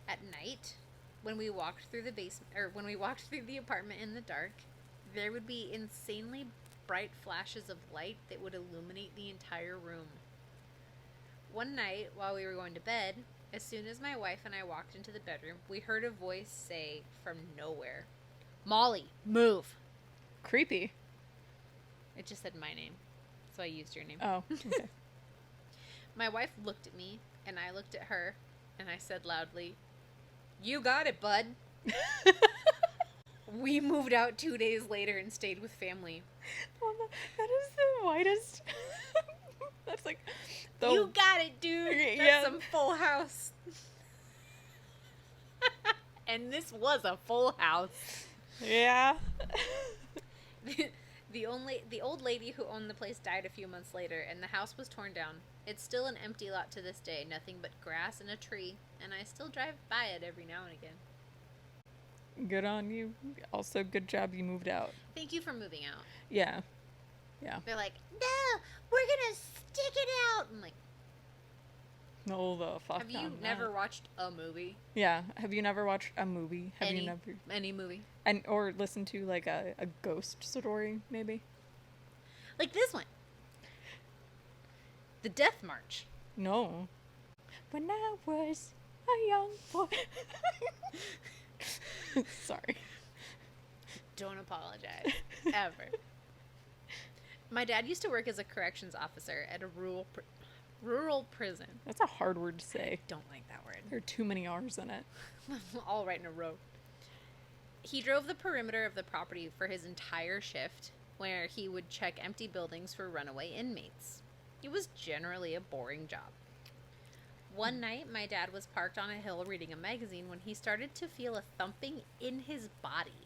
At night, when we walked through the apartment in the dark, there would be insanely bright flashes of light that would illuminate the entire room. One night, while we were going to bed, as soon as my wife and I walked into the bedroom, we heard a voice say from nowhere, "Molly, move." Creepy. It just said my name, so I used your name. Oh, okay. My wife looked at me, and I looked at her, and I said loudly, "You got it, bud." We moved out 2 days later and stayed with family. Oh, that is the whitest. That's like the You got it, dude. That's Yeah. some Full House. And this was a full house. Yeah. The old lady who owned the place died a few months later, and the house was torn down. It's still an empty lot to this day, nothing but grass and a tree, and I still drive by it every now and again. Good on you. Also, good job you moved out. Thank you for moving out. Yeah. Yeah. They're like, "No, we're gonna stick it out." I'm like, No, the fuck. have you on never that. watched a movie? Yeah. Have you never watched a movie? Have you never Any movie? or listened to like a ghost story maybe? Like this one. The Death March. No. When I was a young boy. Sorry. Don't apologize. Ever. My dad used to work as a corrections officer at a rural prison. That's a hard word to say. Don't like that word. There are too many R's in it. All right in a row. He drove the perimeter of the property for his entire shift, where he would check empty buildings for runaway inmates. It was generally a boring job. One night, my dad was parked on a hill reading a magazine when he started to feel a thumping in his body.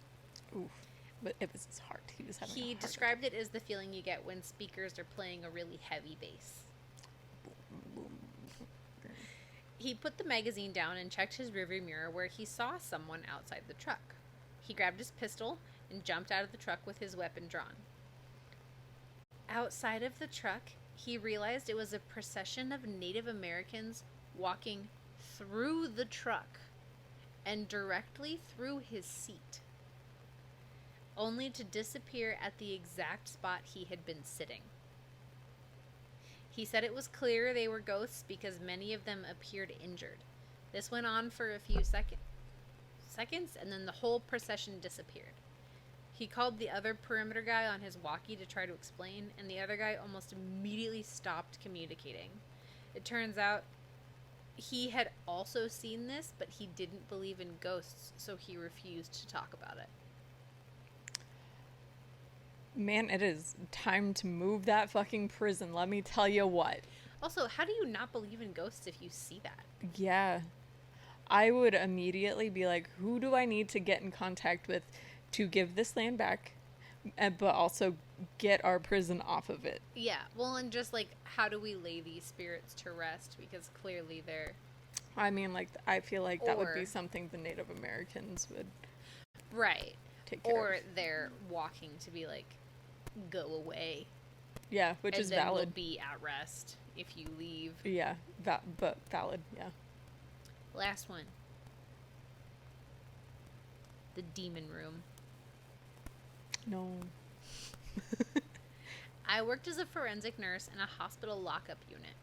Oof. But it was his heart. He was having a He heart described it as the feeling you get when speakers are playing a really heavy bass. He put the magazine down and checked his rearview mirror where he saw someone outside the truck. He grabbed his pistol and jumped out of the truck with his weapon drawn. Outside of the truck, he realized it was a procession of Native Americans walking through the truck and directly through his seat, only to disappear at the exact spot he had been sitting. He said it was clear they were ghosts because many of them appeared injured. This went on for a few seconds, and then the whole procession disappeared. He called the other perimeter guy on his walkie to try to explain, and the other guy almost immediately stopped communicating. It turns out he had also seen this, but he didn't believe in ghosts, so he refused to talk about it. Man, it is time to move that fucking prison, let me tell you what. Also, how do you not believe in ghosts if you see that? Yeah. I would immediately be like, who do I need to get in contact with to give this land back, but also get our prison off of it? Yeah, well, and just like, how do we lay these spirits to rest? Because clearly they're... I mean, like, I feel like that would be Or- something the Native Americans would Right. take care Or of. they're walking to be like, go away. Yeah, which and is then valid. we'll be at rest if you leave. Yeah, but valid, yeah. Last one. The demon room. No. I worked as a forensic nurse in a hospital lockup unit.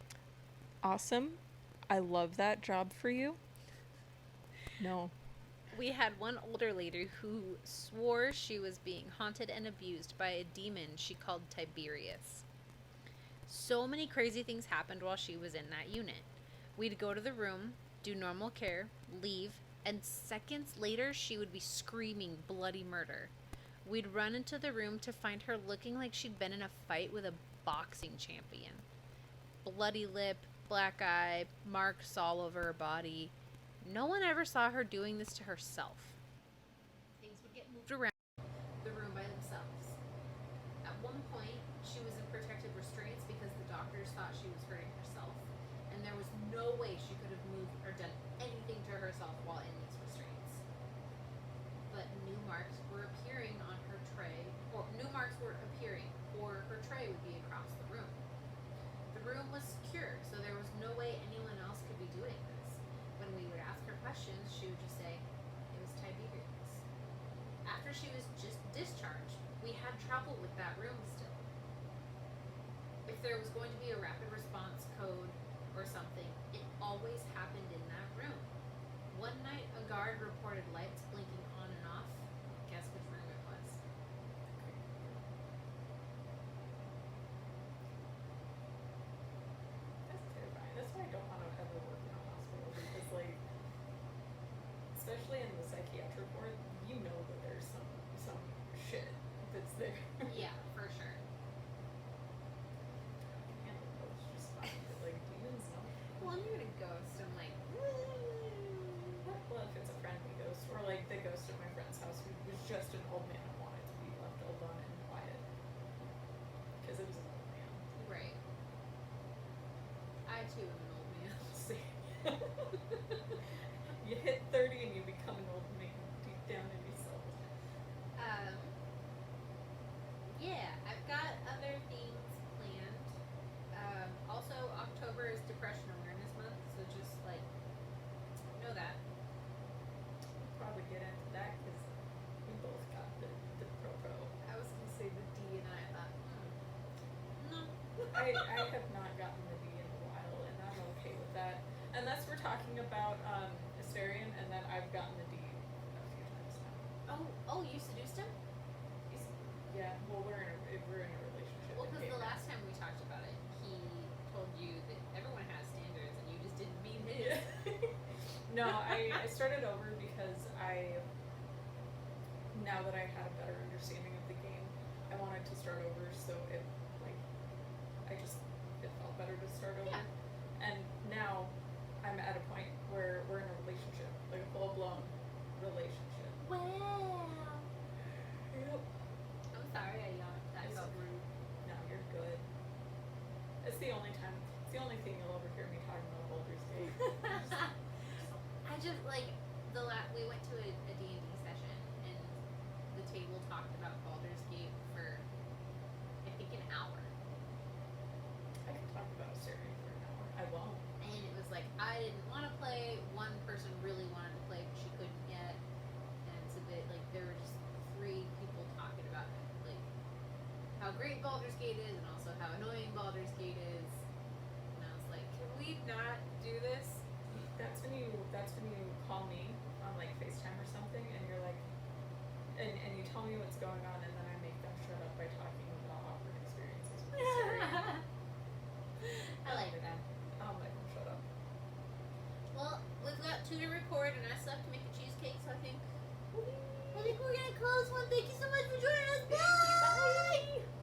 Awesome. I love that job for you. No. We had one older lady who swore she was being haunted and abused by a demon she called Tiberius. So many crazy things happened while she was in that unit. We'd go to the room, do normal care, leave, and seconds later she would be screaming bloody murder. We'd run into the room to find her looking like she'd been in a fight with a boxing champion. Bloody lip, black eye, marks all over her body. No one ever saw her doing this to herself. Things would get moved around the room by themselves. At one point, she was in protective restraints because the doctors thought she was hurting herself, and there was no way she could have moved or done anything to herself while in these restraints. But new marks were appearing on her tray, or her tray would be across the room. The room was secure, so there was no way anyone else could be doing this. When we would ask her questions, she would just say, it was Tiberius. After she was just discharged, we had trouble with that room still. If there was going to be a rapid response code or something, it always happened in that room. One night, a guard reported lights blinking on and off. Guess which room it was? That's terrifying. That's why I don't want to ever work in a hospital, because, like, especially in the psychiatric ward, you know that there's some shit that's there. Yeah, for sure. Handle those just fine, but, like, demons, no. Well, I'm gonna ghost. I'm like, Well, if it's a friendly ghost, or like the ghost at my friend's house who was just an old man and wanted to be left alone and quiet. Because it was an old man. right. I too am an old man. See? You hit 30 and you become an old man deep down in yourself. Yeah, I've got other things planned. Also, October is Depression Awareness Month, so just like know that. We'll probably get into that because we both got the pro. I was gonna say the D, and I thought, no. I have not gotten the D in a while, and I'm okay with that. Unless we're talking about Asterion, and then I've gotten the D a few times now. Oh, you seduced him? Yeah, well, we're in a relationship. Well, and because the came last time we talked about it, he told you that everyone has standards, and you just didn't meet his. Yeah. No, I started over because now that I had a better understanding of the game, I wanted to start over, so it felt better to start over. Yeah. And now I'm at a point where we're in a relationship, like a full-blown relationship. Wow. Yep. I'm sorry I yawned. That It's felt okay. rude. No, you're good. It's the only thing you'll ever hear me talking about Baldur's Gate. I just like we went to a D&D session, and I didn't want to play. One person really wanted to play, but she couldn't yet. And so there were just 3 people talking about like how great Baldur's Gate is, and also how annoying Baldur's Gate is. And I was like, can we not do this? That's when you call me on like FaceTime or something, and you're like, and you tell me what's going on, and then I make them shut up by talking